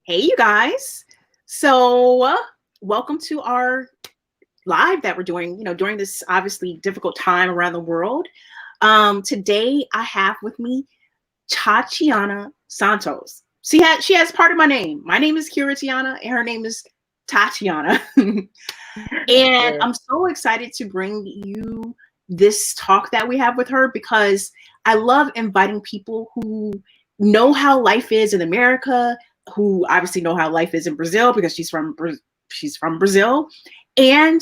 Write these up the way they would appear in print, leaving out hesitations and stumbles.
Hey, you guys. So, welcome to our live that we're doing, during this obviously difficult time around the world. Today, I have with me Thatiana Santos. She has part of my name. My name is Kiratiana, and her name is Thatiana. And Sure. I'm so excited to bring you this talk that we have with her because I love inviting people who know how life is in America, who obviously know how life is in Brazil because she's from Brazil, and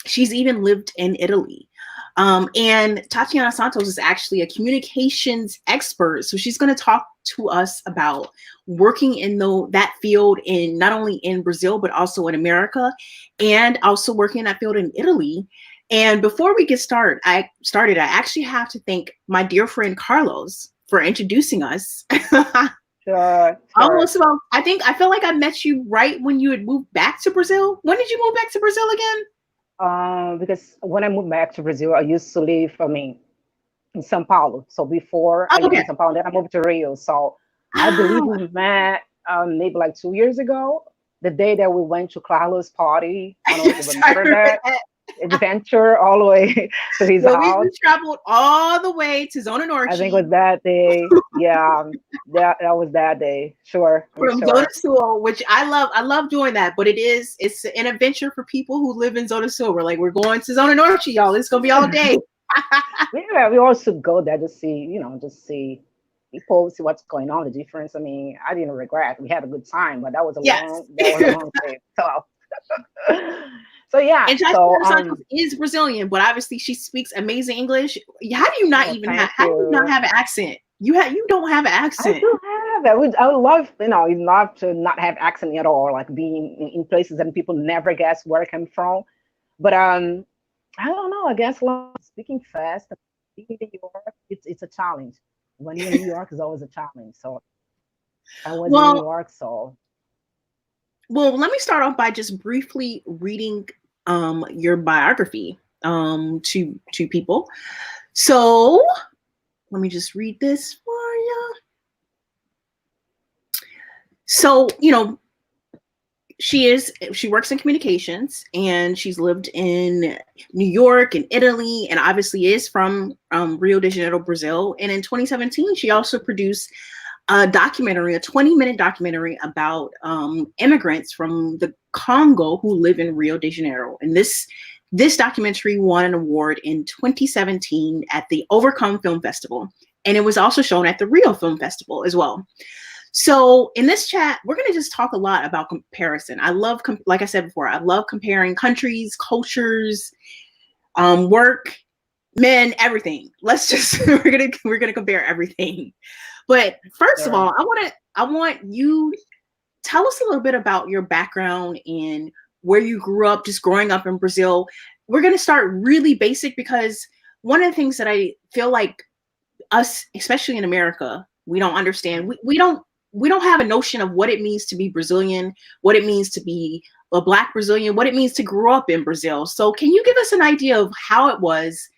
she's even lived in Italy. And Tatiana Santos is actually a communications expert. So she's going to talk to us about working in that field in not only in Brazil, but also in America, and also working in that field in Italy. And before we get started, I actually have to thank my dear friend Carlos for introducing us. Sure, sure. Almost about, I feel like I met you right when you had moved back to Brazil. When did you move back to Brazil again? Because when I moved back to Brazil, I used to live, in Sao Paulo. So before I Oh, lived okay. in Sao Paulo, then I moved to Rio. So I believe Ah, we met maybe like 2 years ago, the day that we went to Carlos' party. I don't know if you yes, I remember remember that that. adventure all the way to his Yeah, we house. traveled all the way to Zona I Norte think it was that day. Yeah, that was that day. Sure, I'm from Zona sure. Sul, which I love. I love doing that, but it's an adventure for people who live in Zona Sul. We're like, we're going to Zona Norte, y'all. It's gonna be all day. Yeah, we also go there to see, just see people, see what's going on, the difference. I mean, I didn't regret. We had a good time, but Yes. that was a long trip. So, so yeah. And So, Tatiana Santos is Brazilian, but obviously she speaks amazing English. How do you not yeah, even have? thank How do you not you. have an accent? You don't have an I accent. do have. I would love, love to not have accent at all, like being in places that people never guess where I come from. But I don't know. I guess like speaking fast, being in New York, it's a challenge. When you're in New York, it's always a challenge. So I was in New Well, York, so let me start off by just briefly reading your biography to people. So let me just read this for you. So, she works in communications, and she's lived in New York and Italy, and obviously is from Rio de Janeiro, Brazil. And in 2017, she also produced a 20-minute documentary about immigrants from the Congo who live in Rio de Janeiro. And this documentary won an award in 2017 at the Overcome Film Festival, and it was also shown at the Rio Film Festival as well. So in this chat, we're going to just talk a lot about comparison. I love, like I said before, I love comparing countries, cultures, work, men, everything. Let's just we're gonna compare everything. But first of sure. all, I want you tell us a little bit about your background and where you grew up, just growing up in Brazil. We're gonna start really basic because one of the things that I feel like us, especially in America, we don't understand. We don't have a notion of what it means to be Brazilian, what it means to be a Black Brazilian, what it means to grow up in Brazil. So can you give us an idea of how it was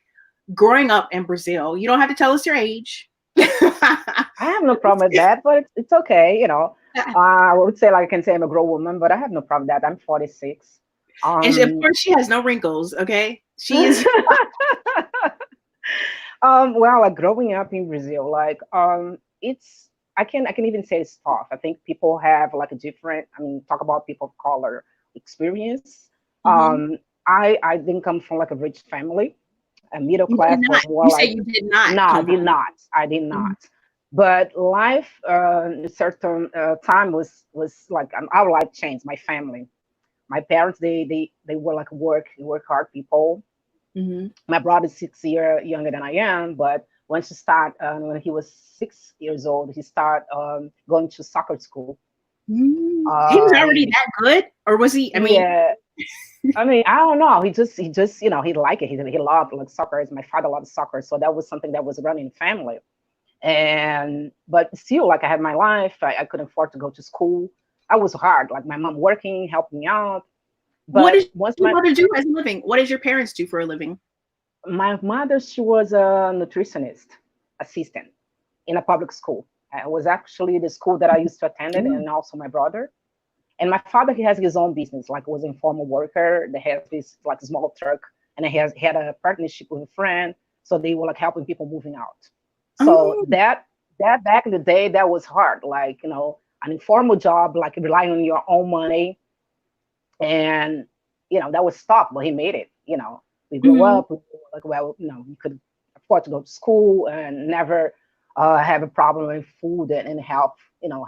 growing up in Brazil? You don't have to tell us your age. I have no problem with that, but it's okay. I would say like I can say I'm a grown woman, but I have no problem with that. I'm 46. And of Um, course, she has no wrinkles. Okay, she is. well, like growing up in Brazil, it's I can even say it's tough. I think people have like a different. I mean, talk about people of color experience. Mhm. I didn't come from like a rich family. A middle You did class not. was more You say like, you did not no, I come did from. not. I did Mhm. not. But life, a certain time was like our life changed. My family, my parents, they were like work hard people. Mhm. My brother is 6 year younger than I am, but when he was 6 years old, he started going to soccer school. He was already Um, that good, or was he? I mean, yeah, I mean, I don't know. He just, he liked it. He loved like soccer. My father loved soccer, so that was something that was running in the family. And but still, like I had my life. I couldn't afford to go to school. I was hard. Like my mom working, helping me out. what But does once your mother do as a living? What does your parents do for a living? my mother, she was a nutritionist assistant in a public school. It was actually the school that I used to attend it, and also my brother. And my father, he has his own business, like was an informal worker that has this like small truck, and he had a partnership with a friend, so they were like helping people moving out. So Oh. that back in the day, that was hard, like an informal job, like relying on your own money, and that was tough, but he made it. We grew Mhm. up, we were like, well, you could afford to go to school and never have a problem with food and health,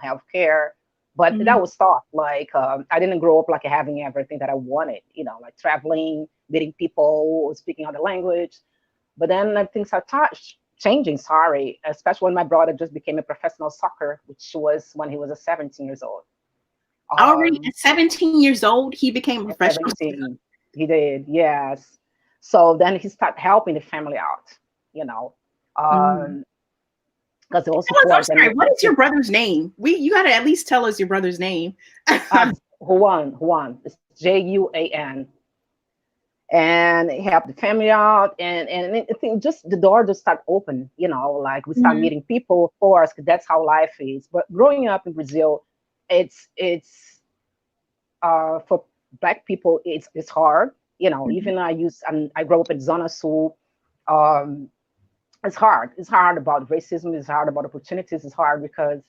health care. But that Mhm. was tough. Like I didn't grow up like having everything that I wanted, like traveling, meeting people, speaking other language. But then things are changing, sorry, especially when my brother just became a professional soccer, which was when he was 17 years old. Already Um, at 17 years old, he became a at professional. 17, he did, yes. So then he started helping the family out, you know, Mm. um, because there was Tell us, I'm support. And sorry, what is your brother's name? You got to at least tell us your brother's name. Juan, it's Juan, and he helped the family out, and I think just the door just start open, like we start Mhm. meeting people, of course, 'cause that's how life is. But growing up in Brazil, it's for black people, it's hard. Mhm. Even I grew up in Zona Sul. Um, it's hard. It's hard about racism. It's hard about opportunities. It's hard because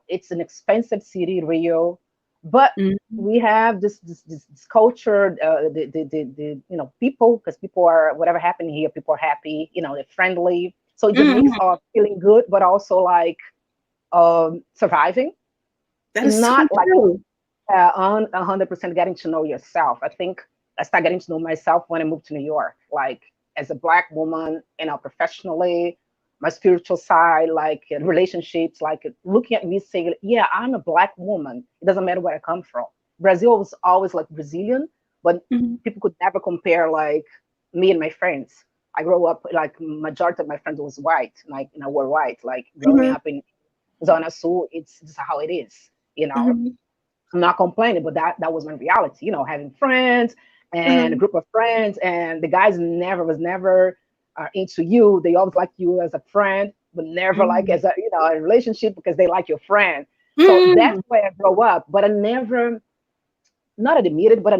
it's an expensive city, Rio, but Mhm. we have this culture, the people, because people are, whatever happened here, people are happy, they're friendly. So it's a mix Mhm. of feeling good, but also like surviving, That is and so not like true. on 100% getting to know yourself. I think I started getting to know myself when I moved to New York, like as a black woman, professionally, my spiritual side, like relationships, like looking at me saying, yeah, I'm a black woman. It doesn't matter where I come from. Brazil was always like Brazilian, but Mhm. people could never compare like me and my friends. I grew up like majority of my friends was white, like were white. Like growing Mhm. up in Zona Sul, it's how it is. Mhm. I'm not complaining, but that was my reality, having friends and a Mhm. group of friends, and the guys never into you. They always like you as a friend, but never like Mhm. as a relationship because they like your friend. So that's Mhm. where I grew up, but I never, not admitted, but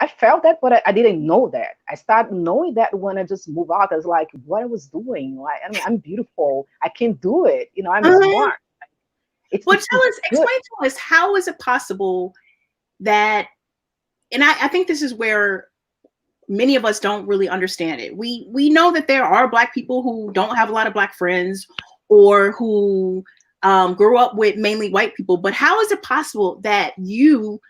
I felt that, but I didn't know that. I started knowing that when I just moved out. I was like, what I was doing. Like, I mean, I'm beautiful. I can do it. I'm Uh-huh. smart. It's Well, it's tell it's us, good. explain to us, how is it possible that, and I think this is where many of us don't really understand it. We know that there are black people who don't have a lot of black friends, or who grew up with mainly white people. But how is it possible that you,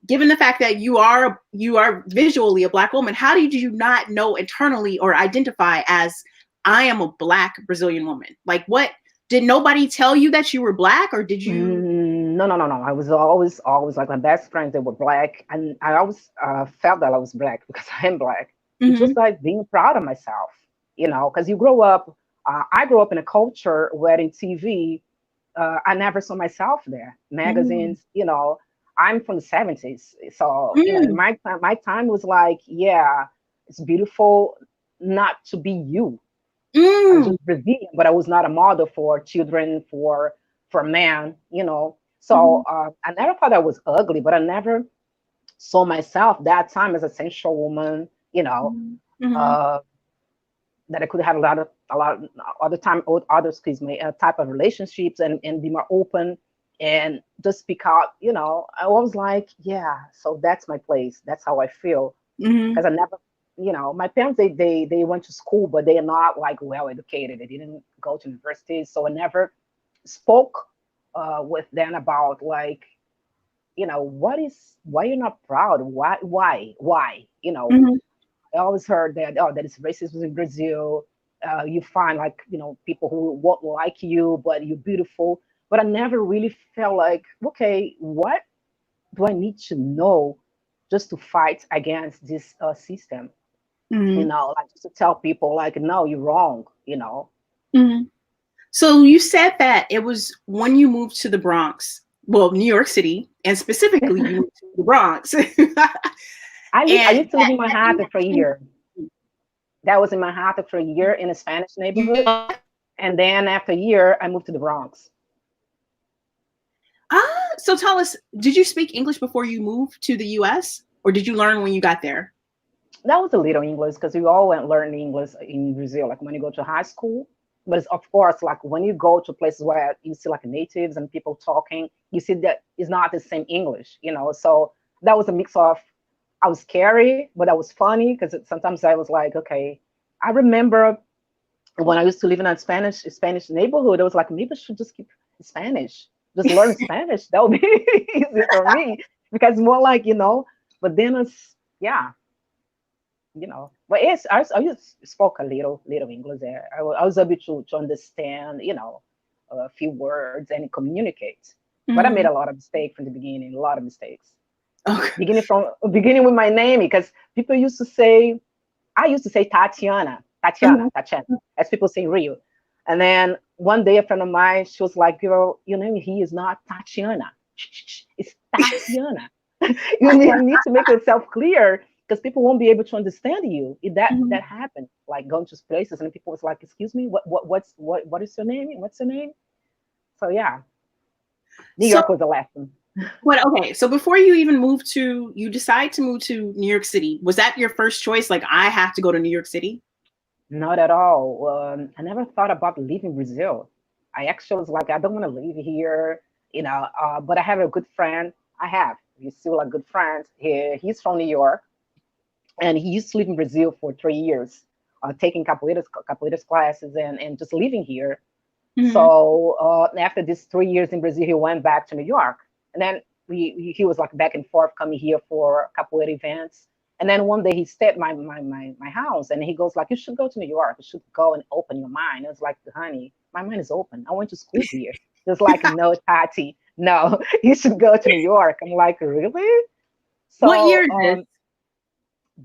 given the fact that you are visually a black woman, how did you not know internally or identify as, I am a black Brazilian woman? Like, what, did nobody tell you that you were black, or did you? No, no, no, no. I was always like my best friends. They were black, and I always felt that I was black because I am black. It's just Mhm. like being proud of myself, because you grow up. I grew up in a culture where in TV, I never saw myself there. Mm. Magazines, I'm from the '70s, so in Mm. my time was like, yeah, it's beautiful not to be you. I was Mm. just Brazilian, but I was not a model for children, for men, So Mhm. I never thought I was ugly, but I never saw myself that time as a sensual woman, Mhm. Mhm. uh, that I could have a lot other time, other, excuse me, type of relationships, and be more open and just speak out. I was like, yeah, so that's my place. That's how I feel, Mhm. because I never, my parents, they went to school, but they are not like well educated. They didn't go to universities, so I never spoke with them about like, why you're not proud? Why? Mhm. I always heard that, oh, that is racism in Brazil. You find like, people who won't like you, but you're beautiful. But I never really felt like, okay, what do I need to know just to fight against this system? Mhm. Like just to tell people like, no, you're wrong. Mhm. So you said that it was when you moved to the Bronx, well, New York City, and specifically you moved to the Bronx. I And used to live in Manhattan for a year. That was in Manhattan for a year in a Spanish neighborhood. And then after a year, I moved to the Bronx. So tell us, did you speak English before you moved to the US, or did you learn when you got there? That was a little English because we all went learning English in Brazil, like when you go to high school. But it's, of course, like when you go to places where you see like natives and people talking, you see that it's not the same English, you know. So that was a mix of, I was scary, but that was funny because sometimes I was like, okay. I remember when I used to live in a Spanish neighborhood, I was like, maybe I should just keep Spanish, just learn Spanish. That would be easy for me because more like, you know. But then it's, yeah, you know. But yes, I just spoke a little English there. I was able to understand, you know, a few words and communicate. But I made a Mm-hmm. lot of mistakes from the beginning, a lot of mistakes. Okay. Beginning with my name, because people used to say, I used to say Tatiana, Mm-hmm. Tatiana, as people say in Rio. And then one day a friend of mine, she was like, girl, your name here is not Tatiana. It's Tatiana. You need to make yourself clear because people won't be able to understand you. That Mm-hmm. happened. Like going to places and people was like, excuse me, what is your name? What's your name? So yeah, New So, York was a lesson. what? Okay. So before you even moved to, you decide to move to New York City. Was that your first choice? Like, I have to go to New York City. Not at all. I never thought about leaving Brazil. I actually was like, I don't want to leave here, you know. But I have a good friend. He's still a good friend. He's from New York, and he used to live in Brazil for 3 years, taking capoeiras classes and just living here. Mm-hmm. So after these 3 years in Brazil, he went back to New York, and then he was like back and forth coming here for capoeira events. And then one day he stayed at my house, and he goes like, "You should go to New York. You should go and open your mind." I was like, "Honey, my mind is open. I went to school here." Just like, "No, Tati, no, you should go to New York." I'm like, "Really?" What year So is this?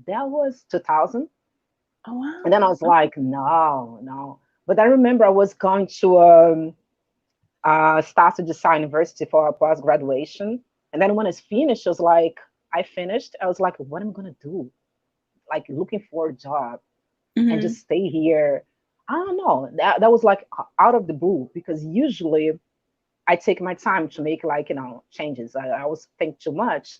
that was 2000. Oh And then I wow. was like, no, no. But I remember I was going to start to decide university for a post graduation. And then when it's finished, I finished. I was like, what am I gonna do? Like looking for a job and Mm-hmm. just stay here. I don't know. That was like out of the blue because usually I take my time to make like changes. I always think too much.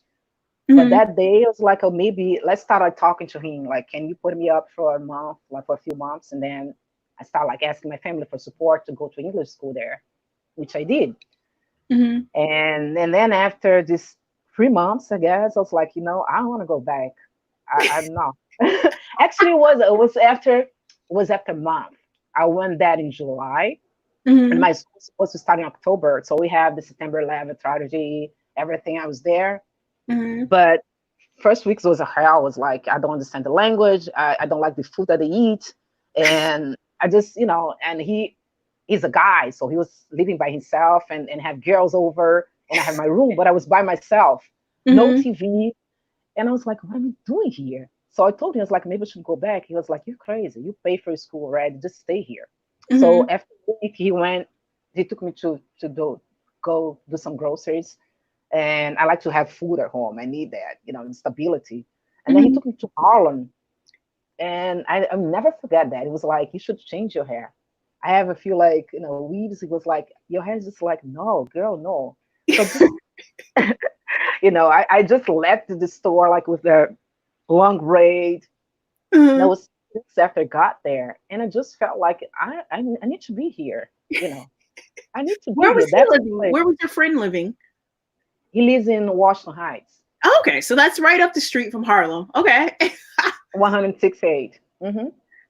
But Mm-hmm. that day, I was like, oh, maybe let's start like talking to him. Like, can you put me up for a month, like for a few months? And then I start like asking my family for support to go to English school there, which I did. Mm-hmm. And then after this 3 months, I guess I was like, I don't want to go back. I'm not. Actually, it was after a month. I went there in July, and Mm-hmm. my school was supposed to start in October. So we have the September 11th strategy, everything. I was there, Mm-hmm. but first weeks was a hell. I was like, I don't understand the language. I don't like the food that they eat, and I just, and he's a guy, so he was living by himself and have girls over, and I have my room, but I was by myself, no Mm-hmm. TV, and I was like, what am I doing here? So I told him, I was like, maybe I should go back. He was like, you're crazy. You pay for your school already. Just stay here. So Mm-hmm. after a week, he took me to go do some groceries, and I like to have food at home. I need that, stability. And then he Mm-hmm. took me to Harlem, and I'll never forget that. It was like, you should change your hair. I have a few like weaves. It was like your hair is just like, no, girl, no. So just I just left the store like with the long braid. That Mm-hmm. was 6 after I got there, and I just felt like I need to be here. You know, I need to be Where here. was he That's the living? place. Where was your friend living? He lives in Washington Heights, Okay, so that's right up the street from Harlem. Okay. 168. Mm-hmm.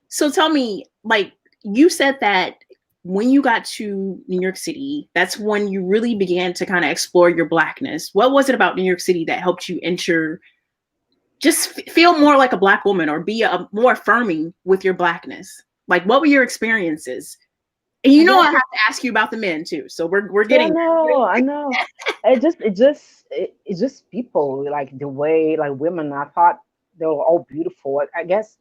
So tell me, like, you said that when you got to New York City, that's when you really began to kind of explore your blackness. What was it about New York City that helped you enter, just feel more like a black woman or be a more affirming with your blackness? Like, what were your experiences? And I I guess have to ask you about the men too. So we're yeah, getting no, I know. It's just people like the way like women. I thought they were all beautiful. I guess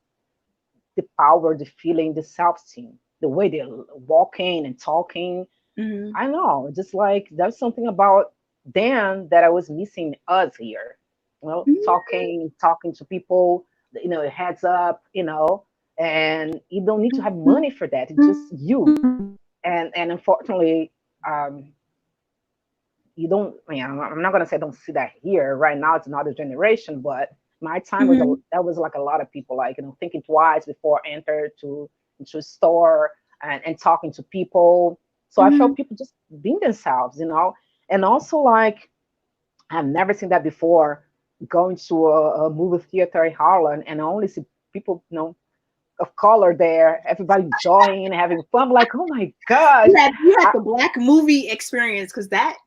the power, the feeling, the self-esteem, the way they're walking and talking. there. I know, just like there's something about them that I was missing us here. Hmm. Talking to people, heads up. and you don't need to have money for that. It's just you. And unfortunately, um, you don't. I'm not gonna say I don't see that here right now. It's another generation, but my time was Mhm. that was like a lot of people, like, thinking twice before enter to into a store, and talking to people. So I felt Mhm. people just being themselves, and also, like, I've never seen that before. Going to a movie theater in Harlem, and I only see people, of color there, everybody enjoying and having fun. I'm like, oh my gosh. You had I, the black movie experience because that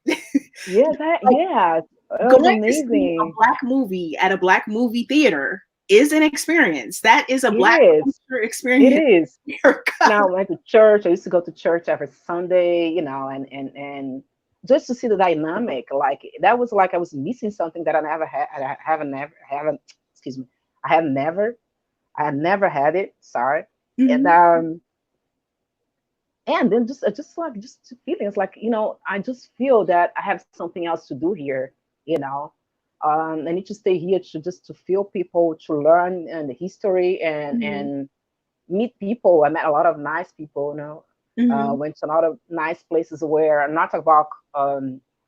yeah, like yeah, it was going to see a amazing. black movie at a black movie theater is an experience. That is a It black is. culture It experience is. in America. Now I went to church. I used to go to church every Sunday, and just to see the dynamic, like that was like I was missing something that I never had. I haven't. Excuse me. I have never. I had never had it. Sorry. And Mhm. and then just feelings like, I just feel that I have something else to do here. you know I need to stay here to just to feel people, to learn and the history, and Mhm. meet people. I met a lot of nice people. Mhm. Went to a lot of nice places where I'm not talking about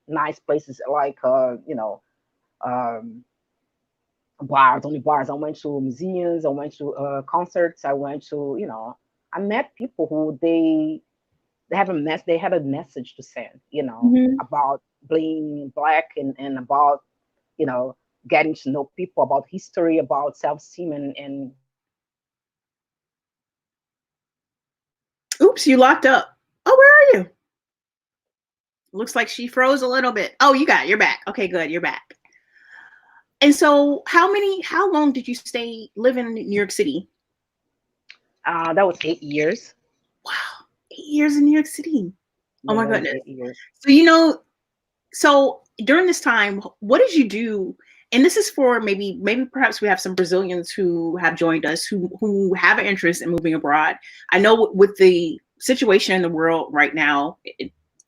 nice places like um, bars, only bars. I went to museums. I went to concerts. I went to, I met people who they had a message to send, Mhm. about being black, and about, you know, getting to know people, about history, about self-esteem, and Oops, you locked up. Oh, where are you? Looks like she froze a little bit. Oh, you're back. Okay, good. You're back. And so how long did you stay living in New York City? that was 8 years. Wow, 8 years in New York City. Oh Yeah, my that was goodness. 8 years. So, so during this time, what did you do? And this is for maybe perhaps we have some Brazilians who have joined us who have an interest in moving abroad. I know with the situation in the world right now,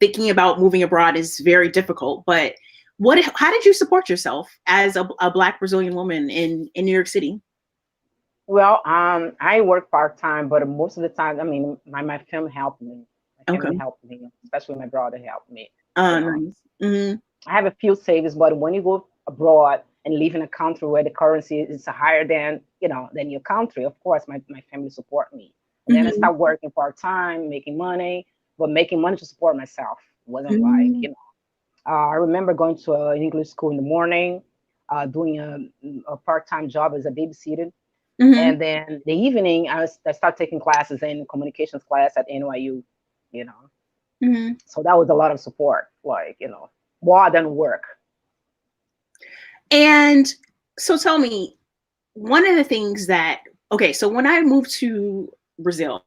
thinking about moving abroad is very difficult. But how did you support yourself as a Black Brazilian woman in New York City? Well, I work part time, but most of the time, I mean, my family helped me. My family Okay. helped me, especially my brother helped me. You know, Nice. Hmm. I have a few savings, but when you go abroad and live in a country where the currency is higher than your country, of course, my family support me. And then I Hmm. start working part time, making money, but making money to support myself. Wasn't like, Hmm. I remember going to an English school in the morning, doing a part time job as a babysitter, Hmm. and then the evening I start taking classes in communications class at NYU. You know, Hmm. so that was a lot of support, like, more than work. And so tell me, one of the things that okay, so when I moved to Brazil,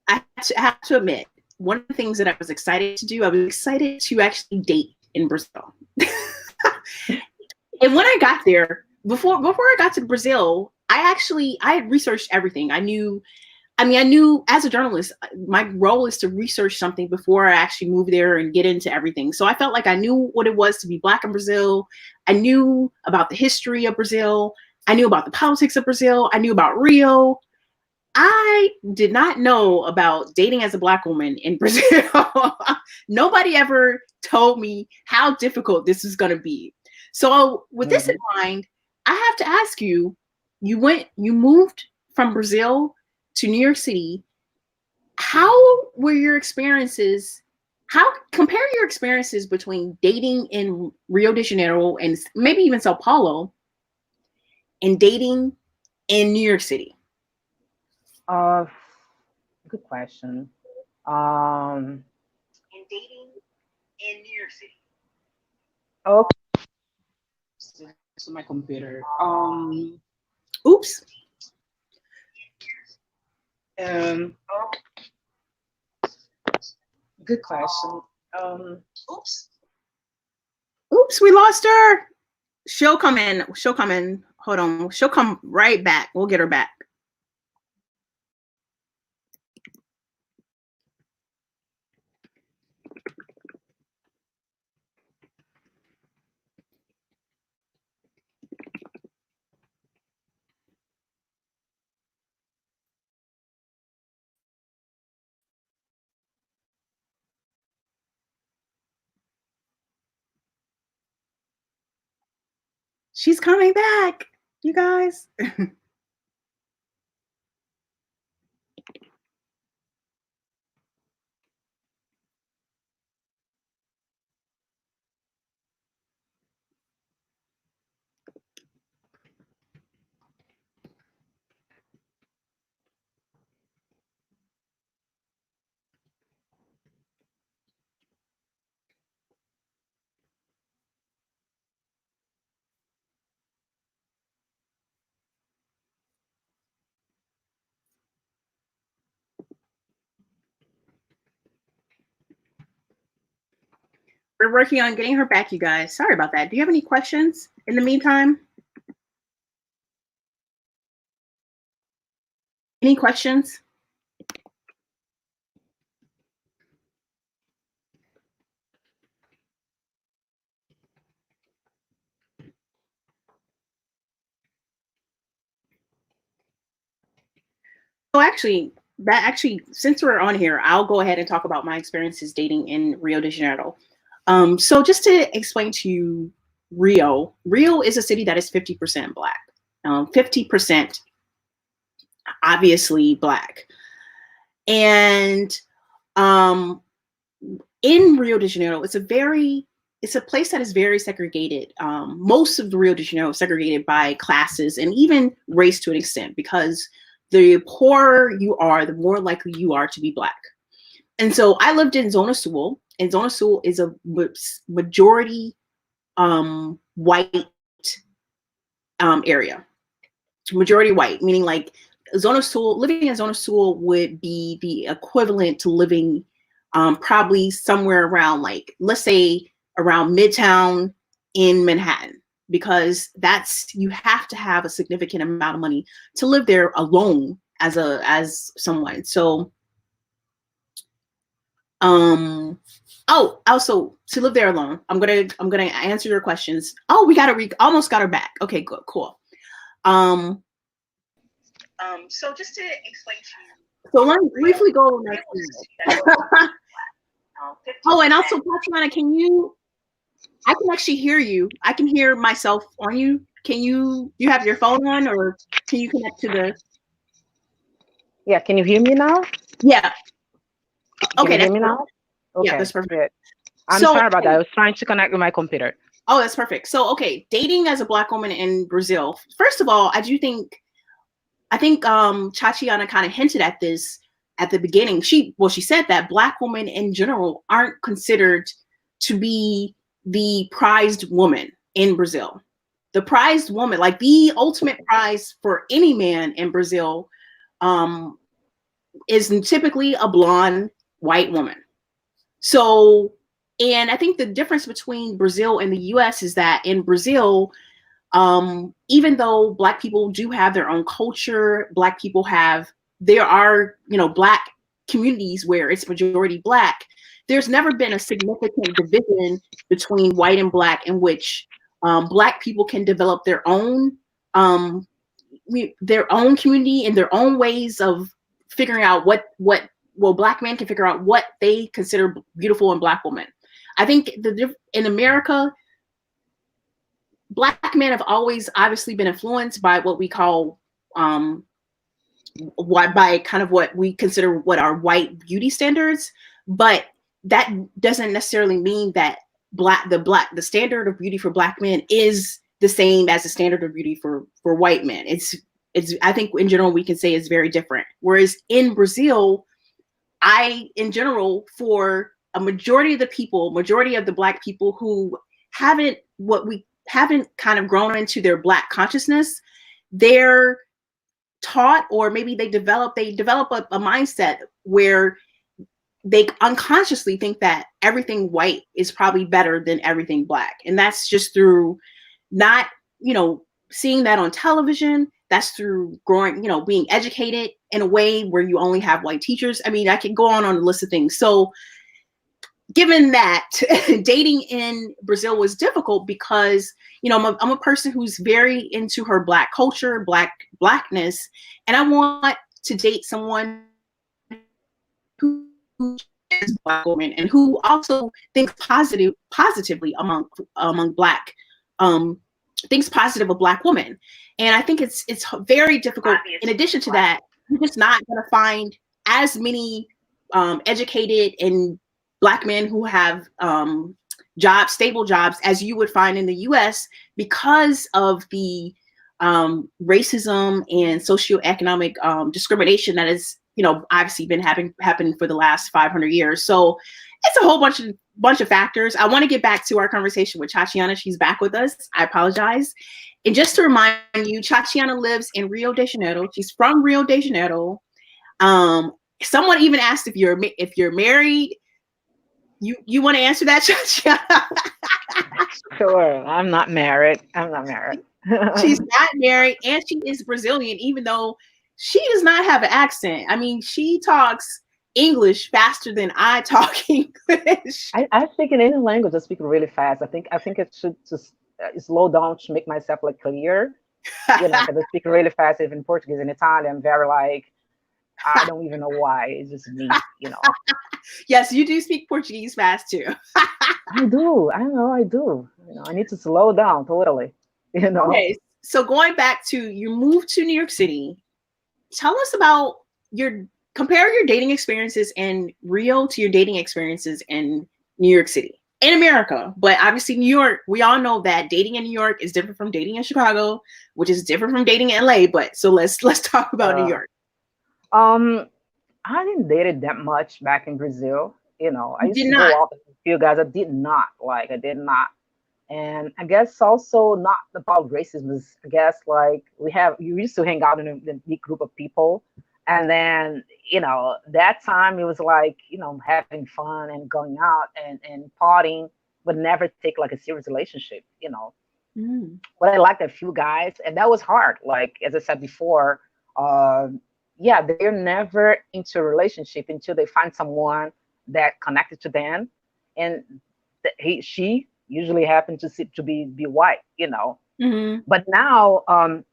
I have to admit, one of the things that I was excited to do, I was excited to actually date in Brazil. And when I got there, before I got to Brazil, I had researched everything. I knew as a journalist, my role is to research something before I actually move there and get into everything. So I felt like I knew what it was to be Black in Brazil. I knew about the history of Brazil. I knew about the politics of Brazil. I knew about Rio. I did not know about dating as a Black woman in Brazil. Nobody ever told me how difficult this is going to be. So, with this in Hmm. mind, I have to ask you, you moved from Brazil to New York City. How were your experiences? How compare your experiences between dating in Rio de Janeiro and maybe even Sao Paulo and dating in New York City? Uh, Good question. Um, And dating in New York City. okay. To my computer. Oops. Um, Good question. Oops. Oops, we lost her. She'll come in. She'll come in. Hold on. She'll come right back. We'll get her back. She's coming back, you guys. We're working on getting her back, you guys. Sorry about that. Do you have any questions in the meantime? Any questions? So actually, since we're on here, I'll go ahead and talk about my experiences dating in Rio de Janeiro. So just to explain to you, Rio is a city that is 50% Black, 50% obviously Black. And in Rio de Janeiro, it's a place that is very segregated. Most of the Rio de Janeiro is segregated by classes and even race to an extent, because the poorer you are, the more likely you are to be Black. And so I lived in Zona Sul, and Zona Sul is a majority white area. Majority white, meaning like Zona Sul, living in Zona Sul would be the equivalent to living probably somewhere around, like, let's say around Midtown in Manhattan, because you have to have a significant amount of money to live there alone as someone. So oh, also to live there alone. I'm gonna answer your questions. Oh, we almost got her back. Okay, good, cool. So just to explain to you. So let me briefly go next. Oh, and also, Thatiana, I can actually hear you. I can hear myself on you. Do you have your phone on, or can you connect to the? Yeah, can you hear me now? Yeah. Okay, can you hear me now? Okay, yeah, that's perfect. Good. I'm sorry about that. I was trying to connect with my computer. Oh, that's perfect. So, okay, dating as a Black woman in Brazil. First of all, I think Thatiana kind of hinted at this at the beginning. She said that Black women in general aren't considered to be the prized woman in Brazil. The prized woman, like the ultimate prize for any man in Brazil, is typically a blonde white woman. So, and I think the difference between Brazil and the US is that in Brazil, even though Black people do have their own culture, there are, Black communities where it's majority Black. There's never been a significant division between white and Black in which Black people can develop their own community and their own ways of figuring out Black men can figure out what they consider beautiful in Black women. I think in America, Black men have always obviously been influenced by what we call by kind of what we consider what are white beauty standards, but that doesn't necessarily mean that the standard of beauty for Black men is the same as the standard of beauty for white men. It's I think in general we can say it's very different. Whereas in Brazil, in general, for a majority of the Black people who haven't kind of grown into their Black consciousness, they're taught, or maybe they develop a mindset where they unconsciously think that everything white is probably better than everything Black. And that's just through not, seeing that on television. That's through growing, being educated in a way where you only have white teachers. I mean, I could go on a list of things. So given that, dating in Brazil was difficult because, I'm a person who's very into her Black culture, Blackness, and I want to date someone who is a Black woman and who also thinks positively among Black thinks positive of Black women. And I think it's very difficult. In addition to that, you're just not going to find as many educated and Black men who have jobs, stable jobs, as you would find in the U.S. because of the racism and socioeconomic discrimination that is, obviously been happening for the last 500 years. So it's a whole bunch of factors. I want to get back to our conversation with Thatiana. She's back with us. I apologize. And just to remind you, Thatiana lives in Rio de Janeiro. She's from Rio de Janeiro. Someone even asked if you're married. You want to answer that, Thatiana? Sure. I'm not married. She's not married, and she is Brazilian, even though she does not have an accent. I mean, she talks English faster than I talk English. I speak in any language. I speak really fast. I think it should just slow down to make myself like clear. Because I speak really fast. Even Portuguese and Italian, I'm very like, I don't even know why. It's just me. Yes, you do speak Portuguese fast too. I do. I do. I need to slow down totally. Okay, so going back to you moved to New York City. Tell us about compare your dating experiences in Rio to your dating experiences in New York City, in America. But obviously New York, we all know that dating in New York is different from dating in Chicago, which is different from dating in LA. But so let's talk about New York. I didn't date it that much back in Brazil. I used to go out with a few guys. I did not. And I guess also not about racism. I guess like you used to hang out in a big group of people. And then, that time it was like, having fun and going out and partying, but never take like a serious relationship. But I liked a few guys, and that was hard. Like, as I said before, they're never into a relationship until they find someone that connected to them. And she usually happened to be white, Mm-hmm. But now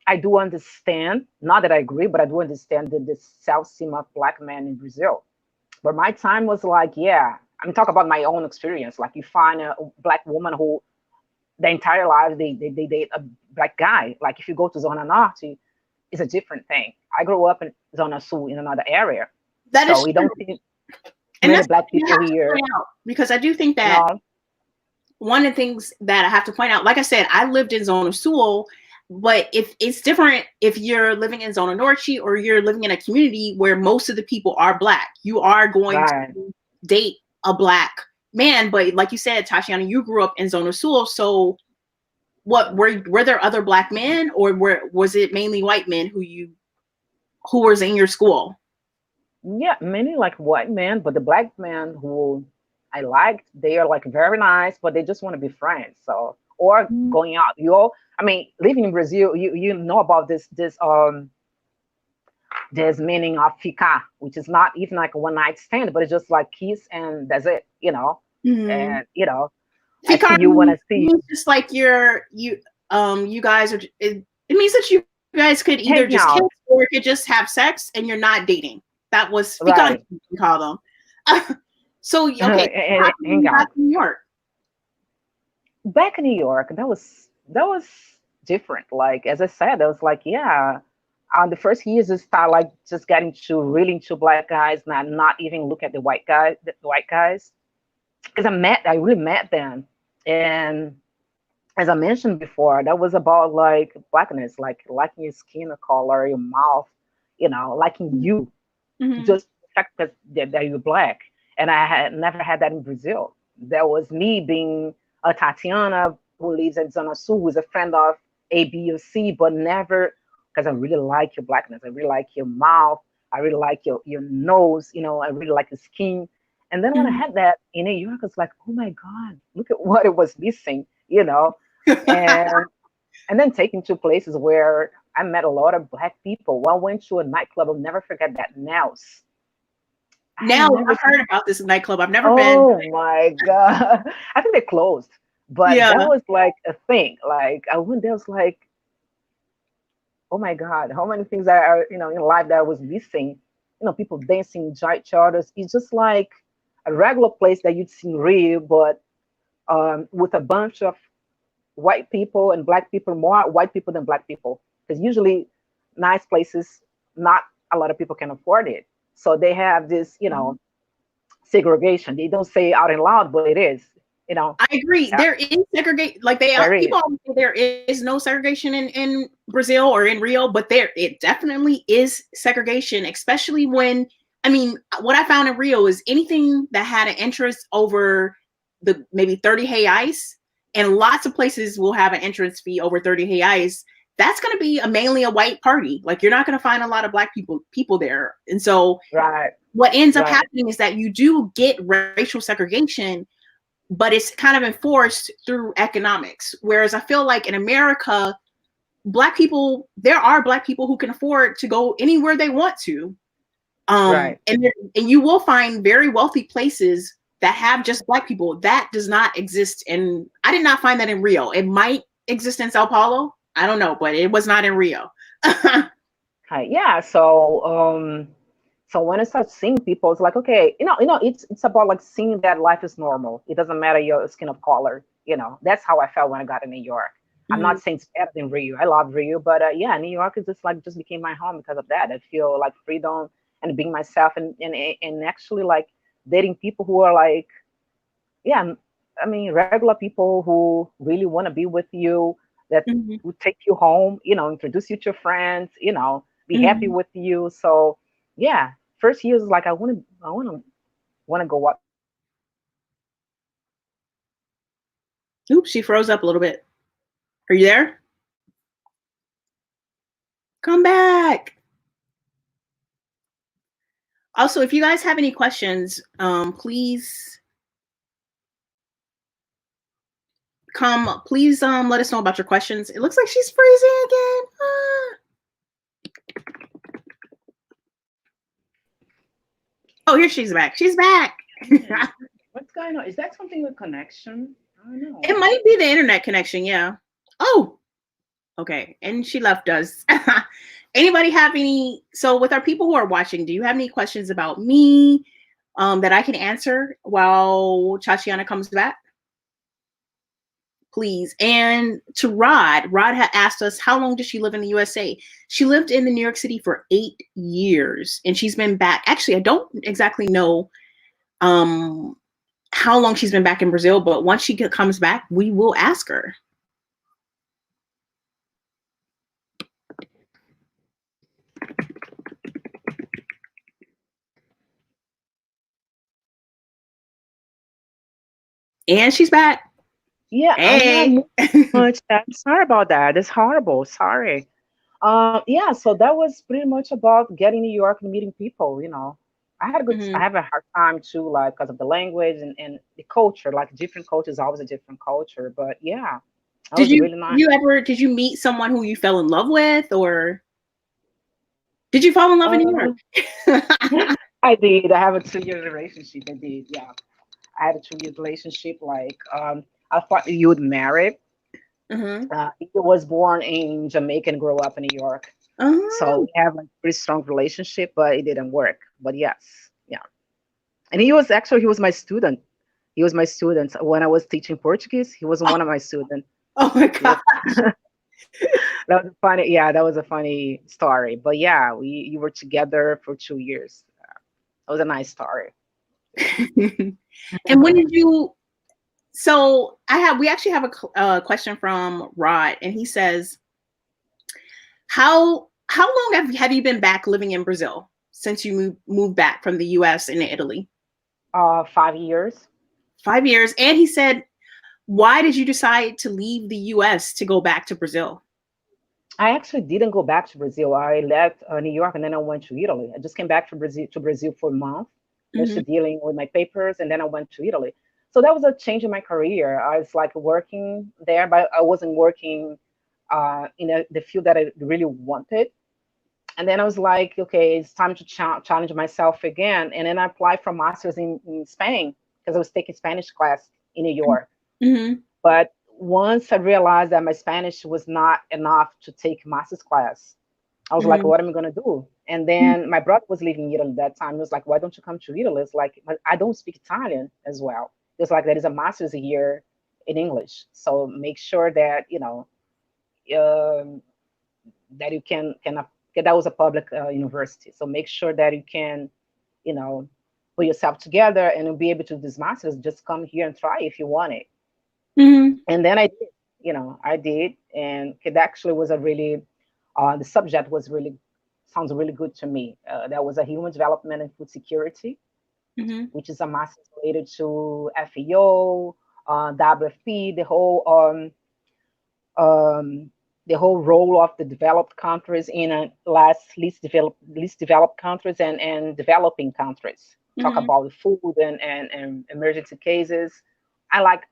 I do understand, not that I agree, but I do understand the self-esteem of Black men in Brazil. But my time was like, I'm talking about my own experience. Like, you find a Black woman who the entire life they date a Black guy. Like, if you go to Zona Norte, it's a different thing. I grew up in Zona Sul in another area. That is we true. don't see many Black people here. Because I do think that one of the things that I have to point out, like I said, I lived in Zona Sul, but if it's different if you're living in Zona Norte or you're living in a community where most of the people are Black. You are going to date a Black man, but like you said, Thatiana, you grew up in Zona Sul, so what were there other Black men, or was it mainly white men who was in your school? Yeah, many like white men, but the Black men who I liked, they are like very nice, but they just want to be friends. So, or going out. Living in Brazil, you know about this meaning of ficar, which is not even like a one night stand, but it's just like kiss and that's it, Mm-hmm. And ficar, I see you when I see you. Just like you guys are. It means that you guys could either just kiss or you could just have sex and you're not dating. That was ficar, right. you can call them. So okay, back in New York. Back in New York, that was different. Like, as I said, I was like, on the first years, I started like just getting really into Black guys, not even look at the white guys, because I really met them, and as I mentioned before, that was about like Blackness, like liking your skin color, your mouth, liking you, just the fact that you're Black. And I had never had that in Brazil. That was me being a Thatiana who lives in Zona Sul, who's a friend of A, B, or C, but never, because I really like your Blackness. I really like your mouth. I really like your nose. I really like your skin. And then when I had that in New York, I was like, oh my God, look at what it was missing, and then taking to places where I met a lot of Black people. Well, I went to a nightclub. I'll never forget that. Nails. Now I've heard about this nightclub. I've never been. Oh my God. I think they closed. But that was like a thing. Like, I went there, I was like, oh my God, how many things that are, in life that I was missing. People dancing, each other. It's just like a regular place that you'd see in Rio, but with a bunch of white people and black people, more white people than black people, because usually nice places, not a lot of people can afford it. So they have this, segregation. They don't say it out in loud, but it is, you know. I agree. Yeah, There is segregation. Like there people is. always say there is no segregation in Brazil or in Rio, but it definitely is segregation, especially when, I mean, what I found in Rio is anything that had an interest over the maybe 30 reais, and lots of places will have an entrance fee over 30 reais. That's going to be mainly a white party. Like you're not going to find a lot of black people there. And so Right, what ends up right, happening is that you do get racial segregation, but it's kind of enforced through economics. Whereas I feel like in America, black people, there are black people who can afford to go anywhere they want to. right. And you will find very wealthy places that have just black people. That does not exist I did not find that in Rio. It might exist in Sao Paulo. I don't know, but it was not in Rio. Hi. Yeah. So when I start seeing people, it's like, okay, it's about like seeing that life is normal. It doesn't matter your skin of color. That's how I felt when I got to New York. I'm Mhm. not saying it's better than Rio. I love Rio, but yeah, New York is just became my home because of that. I feel like freedom and being myself, and actually like dating people who are like, yeah, I mean, regular people who really want to be with you, that Mhm. will take you home, introduce you to your friends, be happy Mhm. with you. So yeah, first year is like I want to go up. Oops, she froze up a little bit. Are you there? Come back. Also, if you guys have any questions, please please let us know about your questions. It looks like she's freezing again. Ah. Oh, here she's back. She's back. Hmm. What's going on? Is that something with connection? I don't know. It might be the internet connection, yeah. Oh, okay. And she left us. Anybody have any? So, with our people who are watching, do you have any questions about me that I can answer while Tatiana comes back? Please. And to Rod had asked us, how long did she live in the USA? She lived in the New York City for 8 years, and she's been back. Actually, I don't exactly know um, how long she's been back in Brazil, but once she comes back, we will ask her. And she's back. Yeah, I'm not Hey. much. I'm sorry about that. It's horrible. Sorry. Yeah, so that was pretty much about getting New York and meeting people. I Mhm. have a hard time too, like because of the language and the culture. Like different cultures, always a different culture. But yeah, that Did was you really did nice. you ever did you meet someone who you fell in love with, or did you fall in love in New Uh, York? I did. I have a 2 year relationship. I did. Yeah, I had a 2 year relationship. Like, I thought you would marry. Uh-huh. He was born in Jamaica and grew up in New York. So Oh. we have like pretty strong relationship, but it didn't work. But yes, yeah. And he was my student. He was my student when I was teaching Portuguese. He was one of my students. Oh my Yes, god. that was funny. Yeah, that was a funny story. But yeah, we you were together for 2 years. It was a nice story. And when did you so we actually have a question from Rod, and he says, how long have you been back living in Brazil since you moved back from the US into Italy? 5 years. 5 years. And he said, why did you decide to leave the US to go back to Brazil? I actually didn't go back to Brazil. I left New York and then I went to Italy. I just came back from Brazil for a month, Hmm. just dealing with my papers, and then I went to Italy. So that was a change in my career. I was like working there, but I wasn't working in the field that I really wanted. And then I was like, okay, it's time to challenge myself again. And then I applied for masters in Spain because I was taking Spanish class in New York. Hmm. But once I realized that my Spanish was not enough to take master's class, I was like, Hmm. what am I gonna do? And then my brother was living in Italy at that time. He was like, why don't you come to Italy? It's like, I don't speak Italian as well. It's like there is a master's here. in English. So make sure that um, that you can that was a public university. So make sure that you can you know put yourself together and you'll be able to do this masters. Just come here and try if you want it. Mm-hmm. And then I did. I did, and it actually was a really the subject was really sounds really good to me. That was a human development and food security, Mm-hmm. which is a master's related to FEO, WFP, um, the whole role of the developed countries in least developed countries and developing countries. Talk Mm-hmm. about food and emergency cases. I like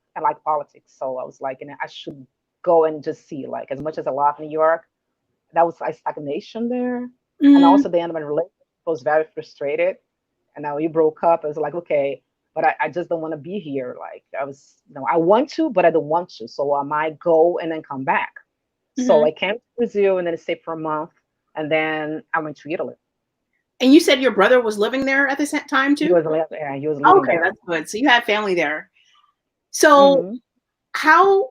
politics, so I was like, I should go and just see. Like, as much as I love New York, that was a stagnation there, and Mm-hmm. also the end of my relationship was very frustrated. And now we broke up. I was like, okay, but I just don't want to be here. Like, I was, I want to, but I don't want to. So I might go and then come back. So Mm-hmm. I came to Brazil and then I stayed for a month, and then I went to Italy. And you said your brother was living there at the same time He too? was yeah, he was living Okay, there. that's good. So you had family there. So Hmm. how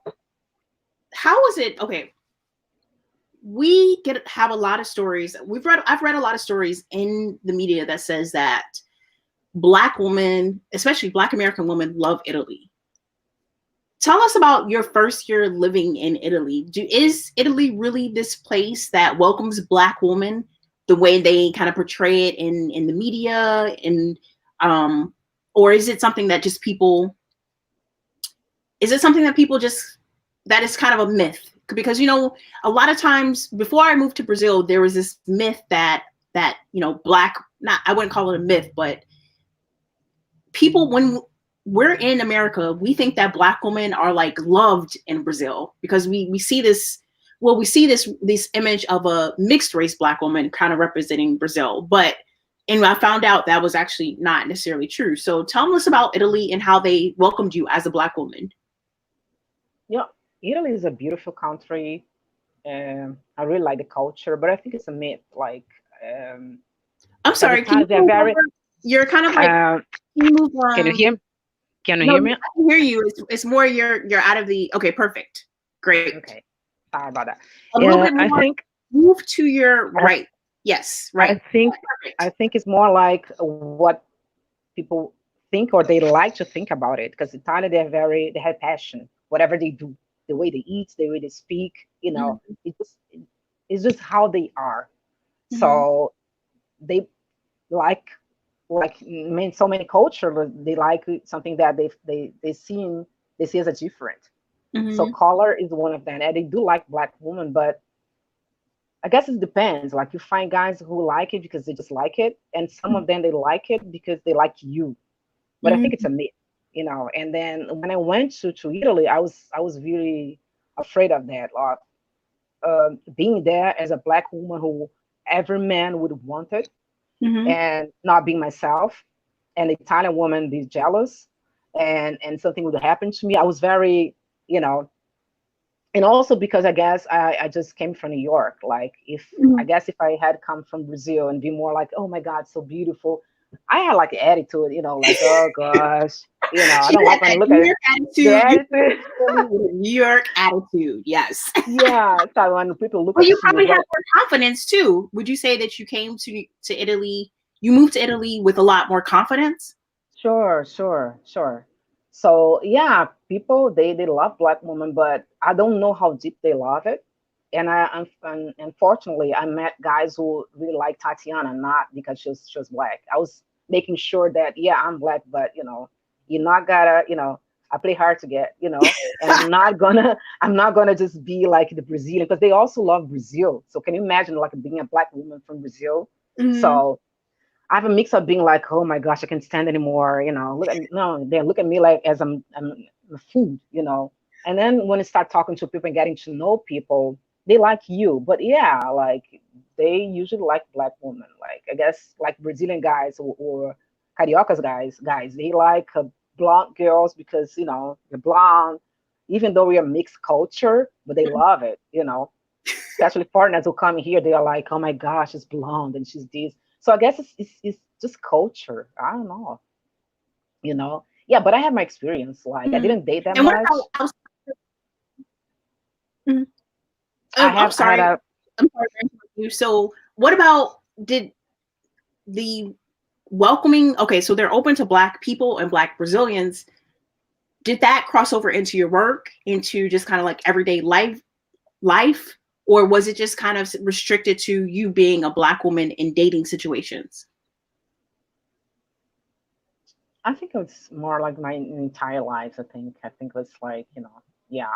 how was it? Okay, we get have a lot of stories. I've read a lot of stories in the media that says that Black women, especially Black American women, love Italy. Tell us about your first year living in Italy. Is Italy really this place that welcomes Black women the way they kind of portray it in the media, and um, or is it something that just people? Is it something that people just that is kind of a myth? Because a lot of times before I moved to Brazil, there was this myth that Black, not, I wouldn't call it a myth, but people, when we're in America, we think that Black women are like loved in Brazil because we see this. Well, we see this image of a mixed race Black woman kind of representing Brazil, and I found out that was actually not necessarily true. So tell us about Italy and how they welcomed you as a Black woman. Yeah, Italy is a beautiful country. I really like the culture, but I think it's a myth. Like, I'm at the sorry, can you time, they're move very. over? You're kind of like, Uh, can you move? can you hear? Can you No, hear me? I can hear you. It's more you're out of the. Okay, perfect, great. Okay, sorry about that. A little bit I more. think Move to your I, right. Yes, I right. think I Perfect. think it's more like what people think or they like to think about it, because Italian, they have passion whatever they do, the way they eat, the way they speak, Mm-hmm. it's just how they are. Mm-hmm. So they like so many culture, they like something that they see as a different. So Mm-hmm. color is one of them, and they do like Black women, but I guess it depends. Like, you find guys who like it because they just like it, and some of them they like it because they like you. But I think it's Mm-hmm. a myth. And then when I went to Italy, I was really afraid of that. Being there as a Black woman who every man would want it, Mm-hmm. and not being myself, and the Italian woman be jealous, and something would happen to me. I was very, you know, and also because I guess I just came from New York. Like, if I Mm-hmm. guess if I had come from Brazil and be more like, oh my God, so beautiful, I had like the attitude, like, oh gosh, I You don't had like when I that look New at it. York The attitude. You attitude. with a New York attitude. Yes. Yeah, so when people look Well, at you me, probably have well, more confidence too. Would you say that you came to Italy? You moved to Italy with a lot more confidence. sure, sure, sure. So yeah, people they love Black women, but I don't know how deep they love it. And unfortunately, I met guys who really like Tatiana, not because she was Black. I was making sure that, yeah, I'm Black, but you're not gotta, I play hard to get, and I'm not gonna just be like the Brazilian, because they also love Brazil. So can you imagine like being a Black woman from Brazil? Mm-hmm. So I have a mix of being like, oh my gosh, I can't stand anymore. Look at me. No, they look at me like as I'm a food. And then when you start talking to people and getting to know people, they like you. But yeah, like they usually like Black women. Like, I guess like Brazilian guys or Cariocas guys, they like blonde girls because they're blonde. Even though we're a mixed culture, but they love it. Especially foreigners who come here, they are like, oh my gosh, she's blonde and she's this. So I guess it's just culture. I don't know. Yeah, but I have my experience. Like I Mhm. didn't date that And what about much. mhm. I I'm have I had sorry. a I'm sorry to interrupt you. So, what about did the welcoming? Okay, so they're open to Black people and Black Brazilians. Did that cross over into your work, into just kind of like everyday life, or was it just kind of restricted to you being a Black woman in dating situations? I think it's more like my entire life. I think it's like, yeah.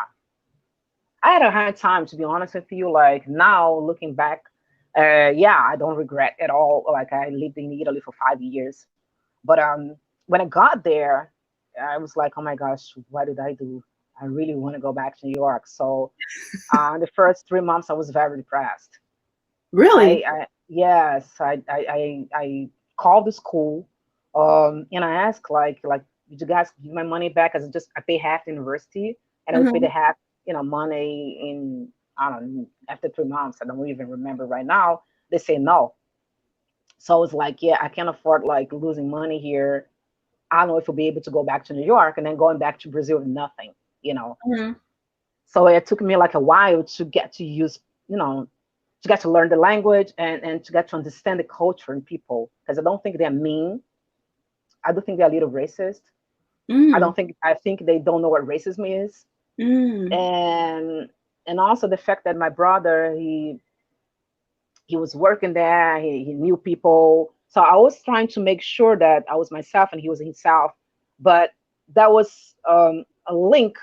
I had a hard time, to be honest with you. Like now looking back, yeah, I don't regret at all. Like I lived in Italy for 5 years. But when I got there, I was like, oh my gosh, what did I do? I really want to go back to New York. So the first 3 months, I was very depressed. Really? I yes, I called the school, and I asked like, did you guys give my money back? As just I pay half the university, and I would pay the Hmm. half, money in I don't know after 3 months. I don't even remember right now. They say no. So I was like, yeah, I can't afford like losing money here. I don't know if we'll be able to go back to New York and then going back to Brazil with nothing, you know. Hmm. So it took me like a while to get to use, to get to learn the language and to get to understand the culture and people. Because I don't think they're mean. I do think they're a little racist. Mm. I think they don't know what racism is. Mm. And also the fact that my brother, he was working there, he knew people. So I was trying to make sure that I was myself and he was himself. But that was a link